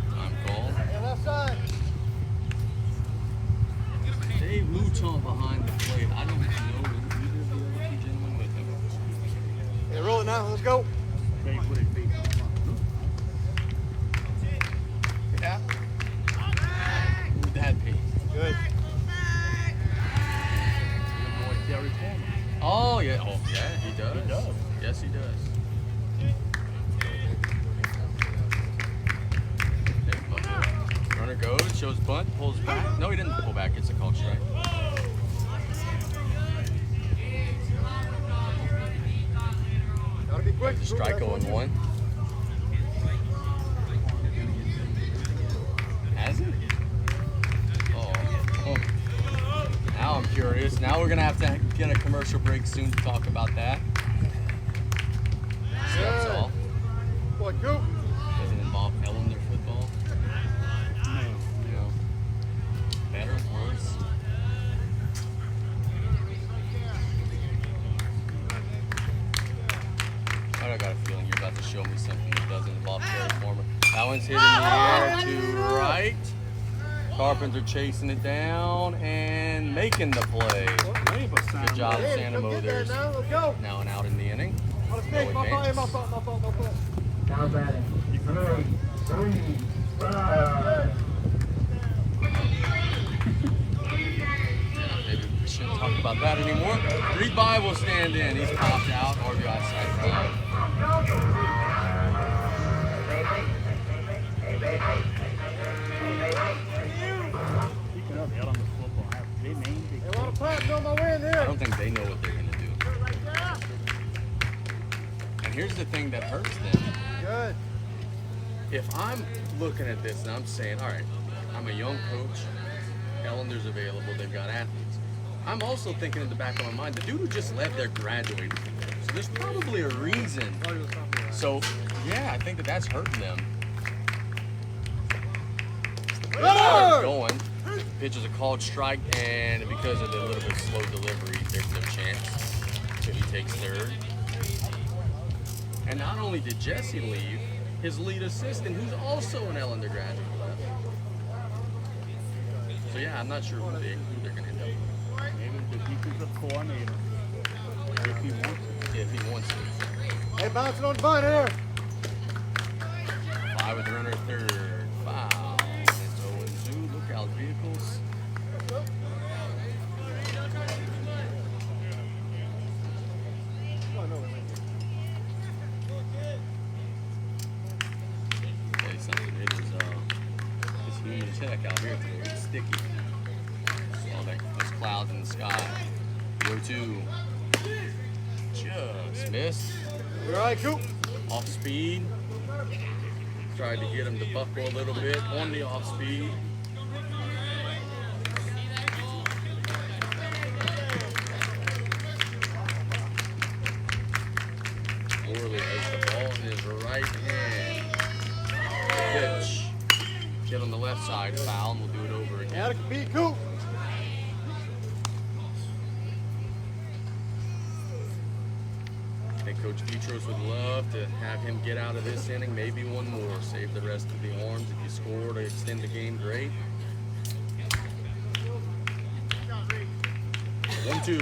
Speaker 3: time call.
Speaker 4: Hey, left side.
Speaker 3: Dave Mouton behind the plate. I don't know either of the other two gentlemen with him.
Speaker 4: Hey, roll it now. Let's go.
Speaker 2: They put it face on
Speaker 4: Yeah.
Speaker 3: Who would that be?
Speaker 4: Good.
Speaker 2: your boy Terry Coleman.
Speaker 3: Oh yeah. Oh yeah, he does.
Speaker 2: He does.
Speaker 3: Yes, he does. Runner goes, shows bunt, pulls back. No, he didn't pull back. It's a called strike.
Speaker 4: Gotta be quick.
Speaker 3: Strike 0-1. Has it? Oh. Now I'm curious. Now we're gonna have to get a commercial break soon to talk about that. Steps
Speaker 4: Good.
Speaker 3: off.
Speaker 4: Boy, Coop.
Speaker 3: Doesn't involve Ellender football.
Speaker 2: No.
Speaker 3: You know. Better, worse. I got a feeling you're about to show me something that doesn't involve Terry Former. That one's hit in the air to right. Carpenter chasing it down and making the play. Good job,
Speaker 4: Hey,
Speaker 3: Santa
Speaker 4: come get there
Speaker 3: Mothers.
Speaker 4: now. Let's go.
Speaker 3: Now and out in the inning.
Speaker 4: On the stick.
Speaker 3: No
Speaker 4: My fault.
Speaker 3: advance.
Speaker 4: My fault. My fault. My fault.
Speaker 6: Now batting, 3-3-5.
Speaker 3: Maybe we shouldn't talk about that anymore. 3-5 will stand in. He's popped out. RBI side drive.
Speaker 2: Speaking of Ellender football, I have they named
Speaker 4: They
Speaker 2: it.
Speaker 4: want to pass on my win
Speaker 3: I
Speaker 4: here.
Speaker 3: don't think they know what they're gonna do. And here's the thing that hurts them.
Speaker 4: Good.
Speaker 3: If I'm looking at this and I'm saying, all right, I'm a young coach, Ellender's available, they've got athletes. I'm also thinking in the back of my mind, the dude who just left there graduated from there. So there's probably a reason. So, yeah, I think that that's hurting them. Going. Pitches a called strike, and because of the little bit slow delivery, there's no chance. So he takes third. And not only did Jesse leave, his lead assistant, who's also an Ellender graduate, left. So yeah, I'm not sure who they're gonna end up with.
Speaker 2: Maybe the defensive coordinator. If he wants to.
Speaker 3: If he wants to.
Speaker 4: Hey, bouncing on the bunt here.
Speaker 3: 5 with the runner at third. Foul. It's 0-2. Lookout vehicles. Tell you something, it is it's humid as heck out here today. It's sticky. All those clouds in the sky. 0-2. Just missed.
Speaker 4: You all right, Coop?
Speaker 3: Off speed. Tried to get him to buckle a little bit on the off speed. Worley has the ball in his right hand. Pitch. Hit on the left side. Foul, and we'll do it over again.
Speaker 4: Now it beat Coop.
Speaker 3: I think Coach Petros would love to have him get out of this inning, maybe one more, save the rest of the arms. If you score to extend the game, great. 1-2.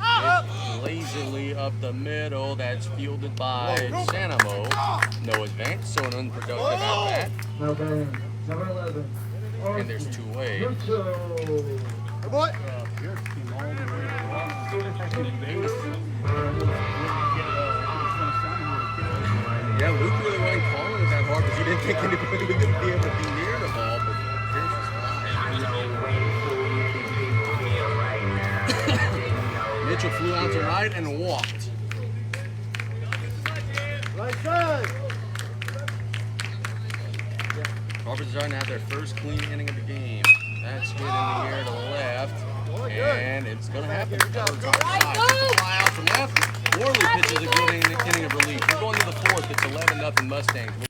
Speaker 3: Hit lazily up the middle. That's fielded by Sanamo. No advance, so an unproductive at bat.
Speaker 6: Now batting, number 11.
Speaker 3: And there's two away.
Speaker 6: Russo.
Speaker 4: Hey, boy.
Speaker 2: Pierce came all the way along to base.
Speaker 3: Yeah, Luke really wasn't calling it that hard because he didn't think anybody was going to be able to be near the ball, but Pierce was fine. Mitchell flew out to right and walked.
Speaker 4: Right side.
Speaker 3: Carpenter's starting to have their first clean inning of the game. That's hit in the air to the left, and it's going to happen. Edwards on the side. Puts a fly out to left. Worley pitches a good inning of relief. We're going to the fourth. It's 11-0 Mustangs.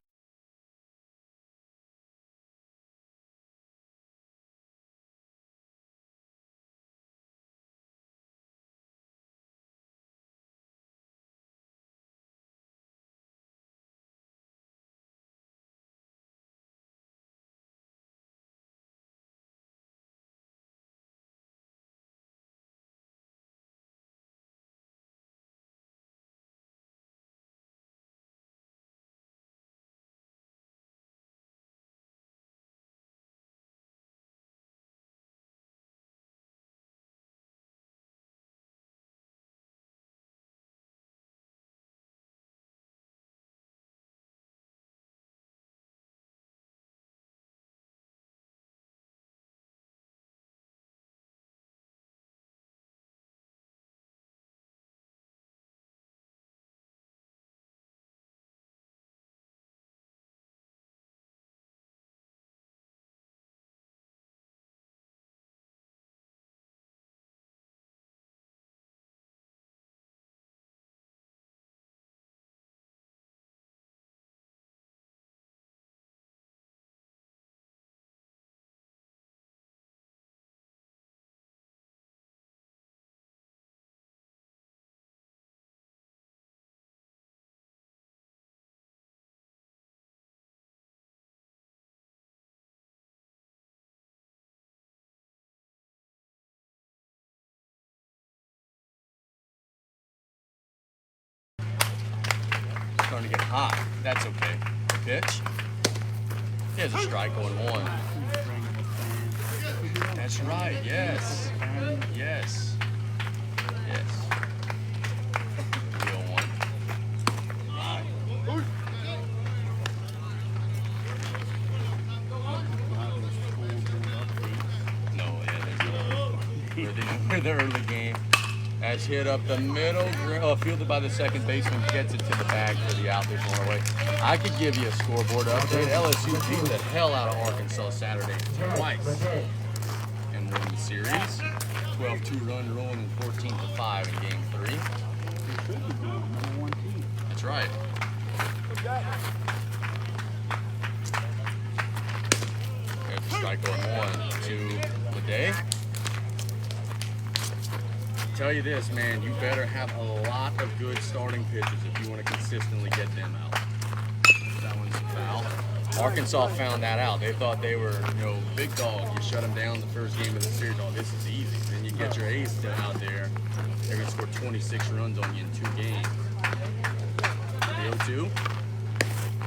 Speaker 3: Starting to get hot. That's okay. Pitch. Here's a strike on one. That's right. Yes. Yes. Yes. 3-0-1. No, yeah, there's no. the early game. Has hit up the middle, fielded by the second baseman, gets it to the bag for the out. They're going away. I could give you a scoreboard update. LSU beat the hell out of Arkansas Saturday twice and won the series. 12 2-run rule and 14-5 in game 3.
Speaker 2: They should be doing #1 team.
Speaker 3: That's right. There's the strike on 1 to Leday. Tell you this, man, you better have a lot of good starting pitches if you want to consistently get them out. That one's a foul. Arkansas found that out. They thought they were, big dog. You shut them down the first game of the series. Oh, this is easy. Then you get your ace out there. They're going to score 26 runs on you in 2 games. The 0-2.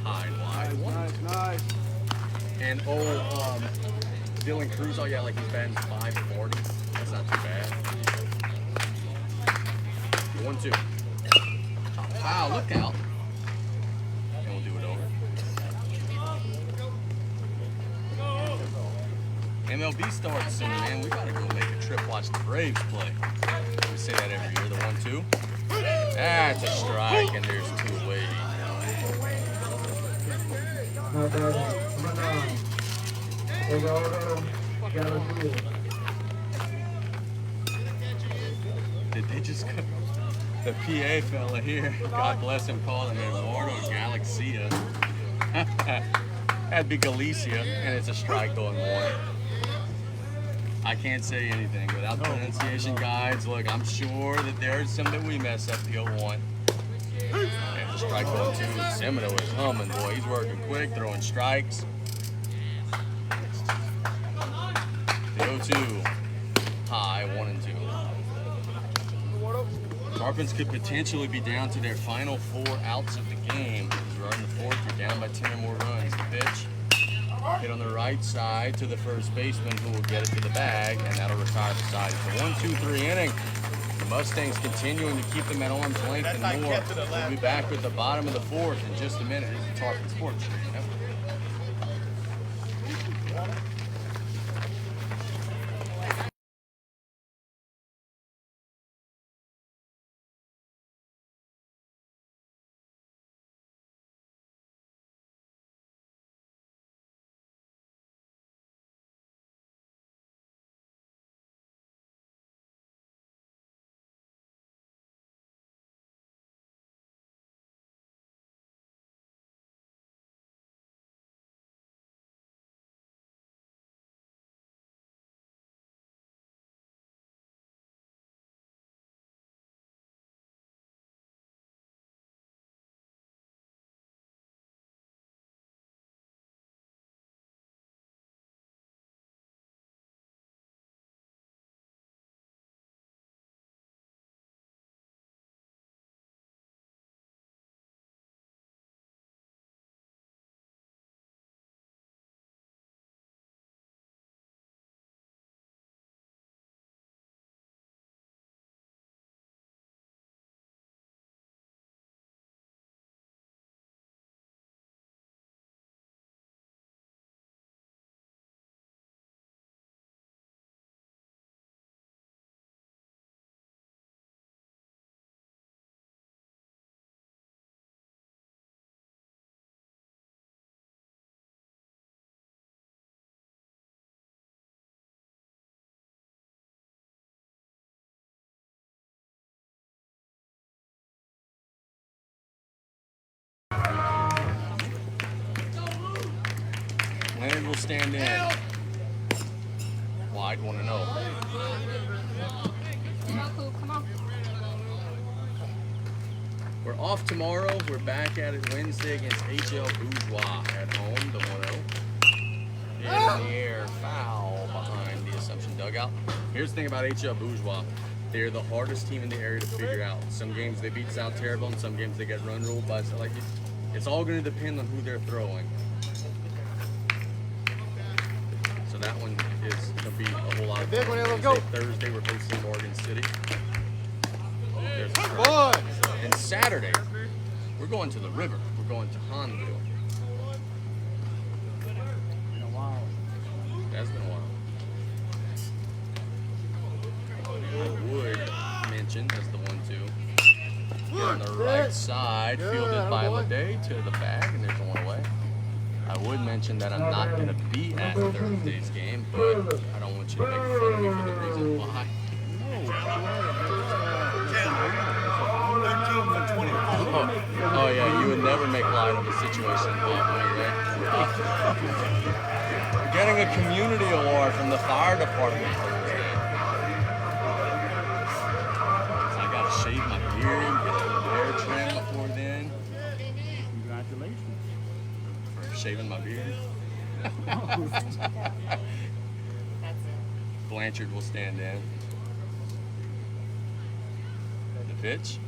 Speaker 3: High and wide.
Speaker 4: Nice.
Speaker 3: And Dylan Cruz, oh yeah, like he's batting 540. That's not too bad. 1-2. Wow, look out. And we'll do it over. MLB starts soon, man. We gotta go make a trip watch the Braves play. We say that every year. The 1-2. That's a strike, and there's 2 away.
Speaker 6: Not bad. Come on.
Speaker 3: Did they just cut the PA fella here? God bless him, calling him Eduardo Galaxia. That'd be Galicia, and it's a strike on 1. I can't say anything without pronunciation guides. Look, I'm sure that there's some that we mess up. The 0-1. And the strike on 2. Semino is humming, boy. He's working quick, throwing strikes. The 0-2. High, 1 and 2. Tarpons could potentially be down to their final 4 outs of the game. As we're in the 4th, you're down by 10 or more runs. The pitch hit on the right side to the first baseman, who will get it to the bag, and that'll retire the side. It's a 1-2-3 inning. The Mustangs continuing to keep them at arm's length and more. We'll be back with the bottom of the 4th in just a minute. It's the Tarpon Sports Show. Leonard will stand in. Wide 1-0.
Speaker 5: Come on, Coop, come on.
Speaker 3: We're off tomorrow. We're back at it Wednesday against HL Bourgeois at home, the 1-0. In the air, foul behind the Assumption dugout. Here's the thing about HL Bourgeois. They're the hardest team in the area to figure out. Some games they beat South Terrebonne, some games they get run ruled by. So it's all going to depend on who they're throwing. So that one is going to be a whole lot of
Speaker 4: Big one, let's
Speaker 3: fun.
Speaker 4: go.
Speaker 3: Thursday we're hosting Morgan City. There's the strike.
Speaker 4: Boy.
Speaker 3: And Saturday, we're going to the river. We're going to Hanville.
Speaker 2: In a while.
Speaker 3: That's been a while. mention as the 1-2. On the right side, fielded by Lede to the bag, and there's a 1 away. I would mention that I'm not going to be at Thursday's game, but I don't want you to make fun of me for the reason why. Oh yeah, you would never make light of a situation involving me, right? You're getting a community award from the fire department Thursday. So I gotta shave my beard, get a little hair trim before then.
Speaker 2: Congratulations.
Speaker 3: For shaving my beard. Blanchard will stand in. The pitch.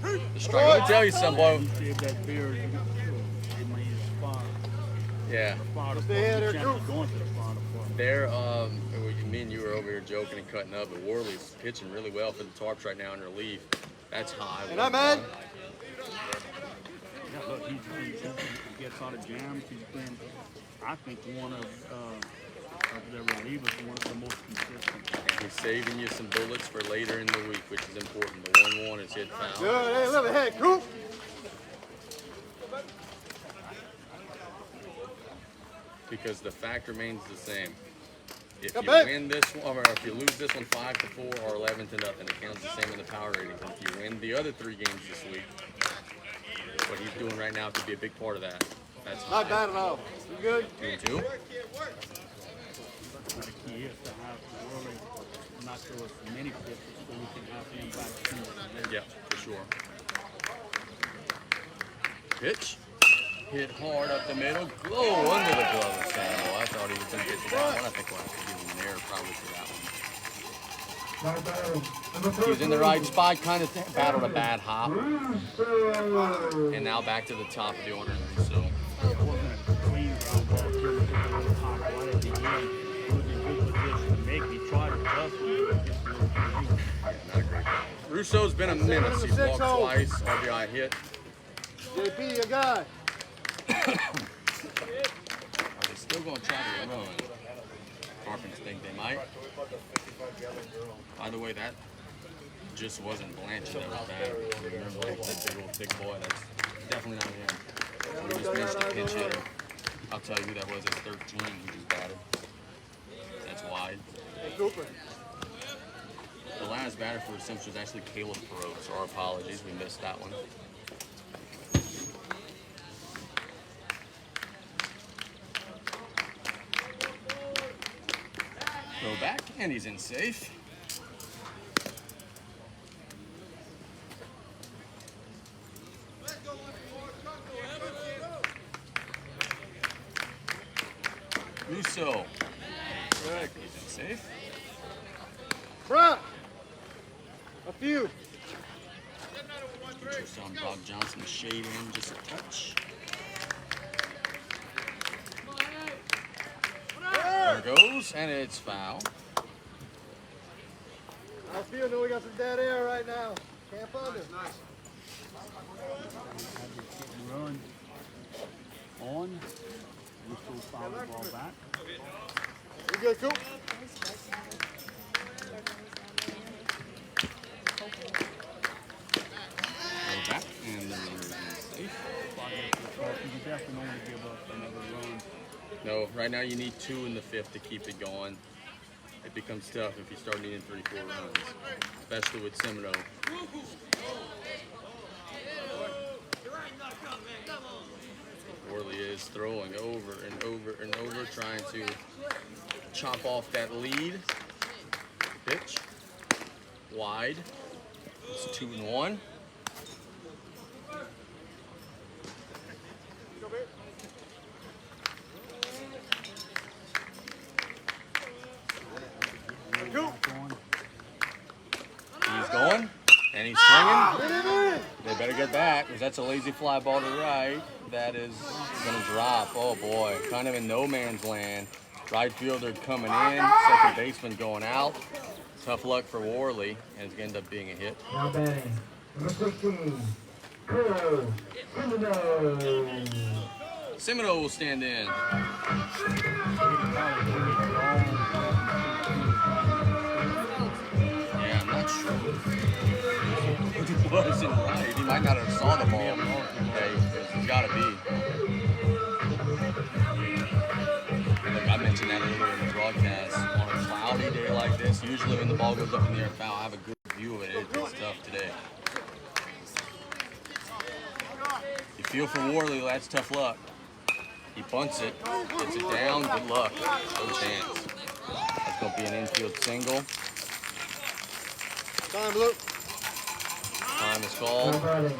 Speaker 3: The strike. Let me tell you something, boy.
Speaker 2: He saved that beard. It made his fire.
Speaker 3: Yeah.
Speaker 2: Fire
Speaker 4: Stay here,
Speaker 2: department.
Speaker 4: there,
Speaker 2: Chance of going to the fire department.
Speaker 3: They're, me and you were over here joking and cutting up, but Worley's pitching really well for the Tarps right now in relief. That's high.
Speaker 4: And I'm in.
Speaker 2: Yeah, look, he gets out of jams. He's been, I think, one of their relievers, one of the most consistent.
Speaker 3: And he's saving you some bullets for later in the week, which is important. The 1-1 is hit foul.
Speaker 4: Good. Hey, live ahead, Coop.
Speaker 3: Because the fact remains the same. If
Speaker 4: Come
Speaker 3: you
Speaker 4: back.
Speaker 3: win this one, or if you lose this one 5-4 or 11-0, it counts the same in the power ratings. And if you win the other 3 games this week, what he's doing right now could be a big part of that. That's
Speaker 4: Not
Speaker 3: high.
Speaker 4: bad at all. You good?
Speaker 3: 2-2.
Speaker 2: The key is to have Worley not throw us many pitches so we can have him back to
Speaker 3: Yeah, for sure. Pitch. Hit hard up the middle. Glow under the glove of Samuel. I thought he was going to get to that one. I think we'll have to give him an error probably for that one. He was in the right spot, kind of battled a bad hop. And now back to the top of the order. So
Speaker 2: it wasn't a clean ground ball to the little top right at the end. It was in good position to make. He tried to bust it. Just
Speaker 3: not a great ball. Russo's been a menace. He's walked twice, RBI hit.
Speaker 4: JP, your guy.
Speaker 3: Are they still going to try to run? Carpenters think they might. By the way, that just wasn't Blanchard that was bad. Remember that big old thick boy? That's definitely not him. We just mentioned a pinch hitter. I'll tell you who that was at 13. He just batted. That's wide.
Speaker 4: Hey, Cooper.
Speaker 3: The last batter for the Simpsons was actually Caleb Perot, so our apologies. We missed that one. Throw back, and he's in safe. Russo. Good. He's in safe.
Speaker 4: Front. A few.
Speaker 3: Get your son Bob Johnson to shade in just a touch. There it goes, and it's foul.
Speaker 4: I feel that we got some dead air right now. Camp under.
Speaker 2: run on. Russo foul the ball back.
Speaker 4: You good, Coop?
Speaker 3: Go back, and the runner is safe.
Speaker 2: You definitely don't want to give up another run.
Speaker 3: No, right now you need 2 in the 5th to keep it going. It becomes tough if you start needing 3-4 runs, especially with Semino. Worley is throwing over and over and over, trying to chop off that lead. Pitch. Wide. It's 2-1. He's going, and he's swinging. They better get back, because that's a lazy fly ball to the right. That is going to drop. Oh, boy. Kind of in no man's land. Right fielder coming in. Second baseman going out. Tough luck for Worley, and it's going to end up being a hit.
Speaker 6: Now batting, number 16, Cole Semino.
Speaker 3: Semino will stand in. Yeah, I'm not sure. wasn't right. He might not have saw the ball. Yeah, he's got to be. Look, I mentioned that earlier in the broadcast. On a cloudy day like this, usually when the ball goes up in the air foul, I have a good view of it. It's tough today. You feel for Worley, that's tough luck. He bunts it, gets it down, good luck. No chance. That's going to be an infield single.
Speaker 4: Time, Luke.
Speaker 3: Time is called.
Speaker 6: Nobody.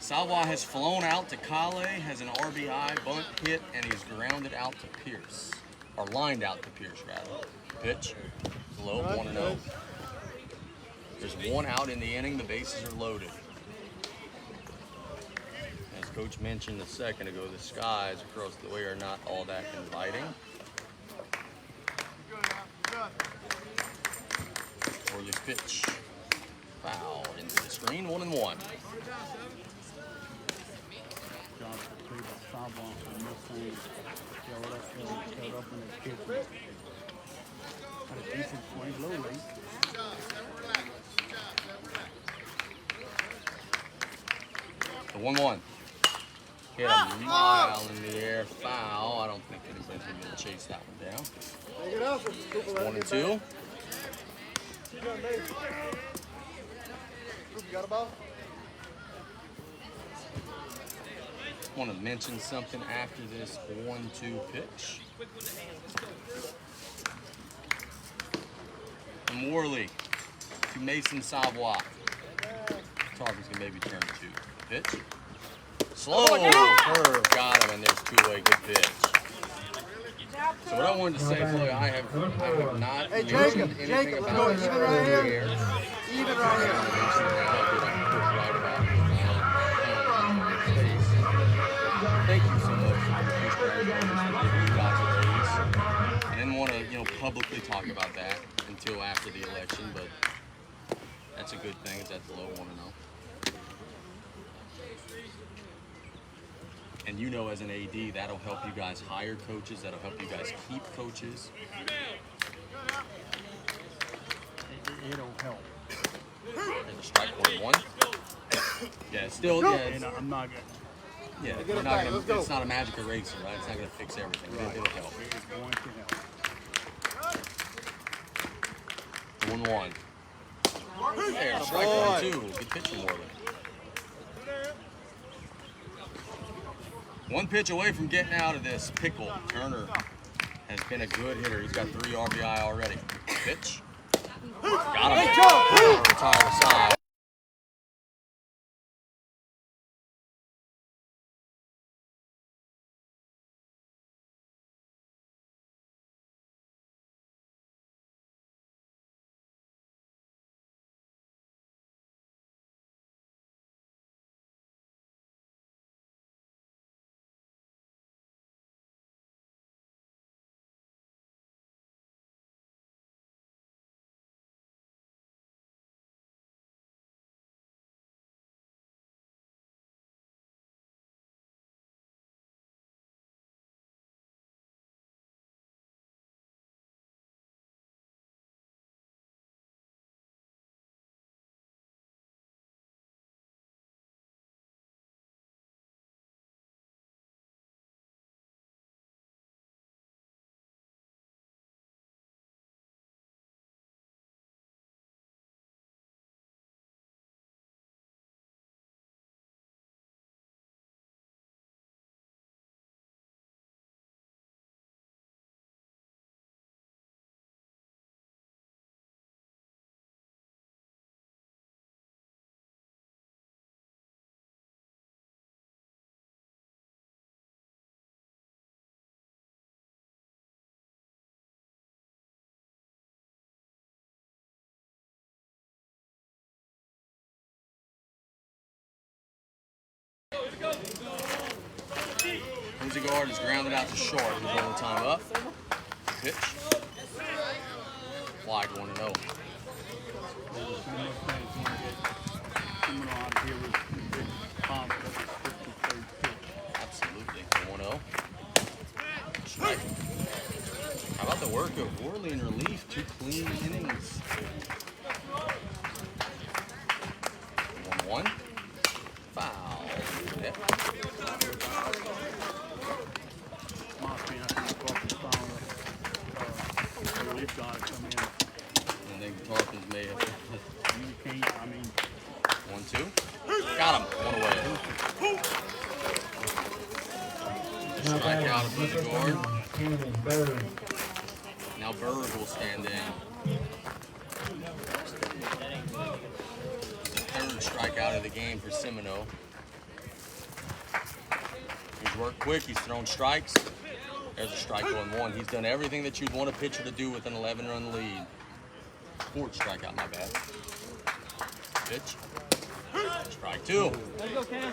Speaker 3: Salwa has flown out to Kale, has an RBI bunt hit, and he's grounded out to Pierce. Or lined out to Pierce, rather. Pitch. Low, 1-0. There's one out in the inning. The bases are loaded. As Coach mentioned a second ago, the skies across the way are not all that inviting. Worley's pitch. Foul into the screen, 1-1.
Speaker 2: Job to play the foul ball for the Mustangs. Showed up in the kitchen. Had a decent swing, low rate.
Speaker 3: The 1-1. Hit a mile in the air, foul. I don't think anybody's going to chase that one down.
Speaker 4: Take it out. Cooper, let it
Speaker 3: 1-2.
Speaker 4: get back. You done, Dave? Cooper, you got a ball?
Speaker 3: Want to mention something after this 1-2 pitch. From Worley to Mason Savoie. Target's gonna maybe turn 2. Pitch. Slow curve, got him, and there's 2-way, good pitch. So what I wanted to say, Chloe, I have not
Speaker 4: Hey,
Speaker 3: mentioned
Speaker 4: Jacob,
Speaker 3: anything
Speaker 4: let's
Speaker 3: about
Speaker 4: go.
Speaker 3: this
Speaker 4: Even right
Speaker 3: earlier.
Speaker 4: here. Even right here.
Speaker 3: Thank you so much for your congratulations for giving you guys a raise. I didn't want to, publicly talk about that until after the election, but that's a good thing. It's at the low 1-0. And as an AD, that'll help you guys hire coaches. That'll help you guys keep coaches.
Speaker 2: It'll help.
Speaker 3: And the strike 1-1. Yeah, still, yeah,
Speaker 2: And I'm not gonna.
Speaker 3: yeah.
Speaker 4: Get
Speaker 3: We're
Speaker 4: it
Speaker 3: not
Speaker 4: back,
Speaker 3: gonna,
Speaker 4: let's go.
Speaker 3: it's not a magic eraser, right? It's not gonna fix everything. It'll help.
Speaker 2: It is going to help.
Speaker 3: 1-1. There, strike 1-2. Good pitch from Worley. One pitch away from getting out of this pickle. Turner has been a good hitter. He's got 3 RBI already. Pitch. Got him. Retire the side. Lindsey guard is grounded out to short. He's on the time up. Pitch. Wide 1-0.
Speaker 2: Seminole fans want to get Seminole out of here with big pop. That's the 53rd pitch.
Speaker 3: Absolutely. 1-0. Strike. How about the work of Worley in relief? 2 clean innings. 1-1. Foul. Yep.
Speaker 2: Mossman, I think, Tarpon found a relief guy to come in.
Speaker 3: I think Tarpons may have.
Speaker 2: You can't, I mean,
Speaker 3: 1-2. Got him. 1 away. Strikeout of Lindsey guard. Now Berg will stand in. Third strikeout of the game for Seminole. He's worked quick. He's thrown strikes. There's a strike on 1. He's done everything that you'd want a pitcher to do with an 11-run lead. 4th strikeout, my bad. Pitch. Strike 2.
Speaker 2: let's go, Cam.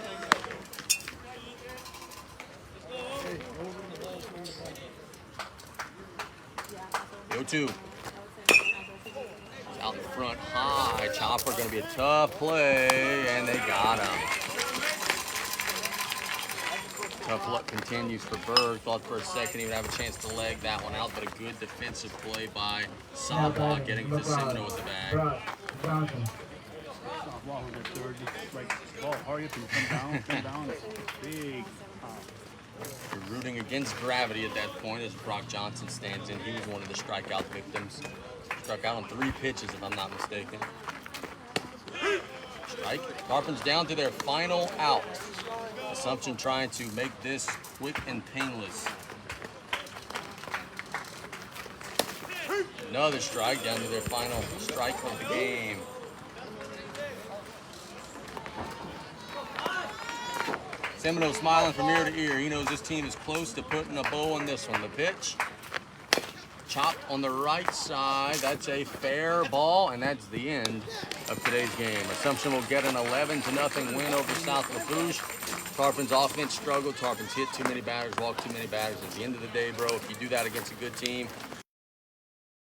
Speaker 3: 0-2. Out in front, high. Chopper going to be a tough play, and they got him. Tough luck continues for Berg. Thought for a second he would have a chance to leg that one out, but a good defensive play by Sawa getting to Seminole with the bag.
Speaker 6: Johnson.
Speaker 2: Softball with their third, just like, ball, hurry up and come down. Big pop.
Speaker 3: You're rooting against gravity at that point as Brock Johnson stands in. He was one of the strikeout victims. Struck out on 3 pitches, if I'm not mistaken. Strike. Tarpons down to their final out. Assumption trying to make this quick and painless. Another strike down to their final strike of the game. Seminole smiling from ear to ear. He knows this team is close to putting a bow on this one. The pitch. Chopped on the right side. That's a fair ball, and that's the end of today's game. Assumption will get an 11-0 win over South Lafourche. Tarpons offense struggled. Tarpons hit too many batters, walked too many batters. At the end of the day, bro, if you do that against a good team,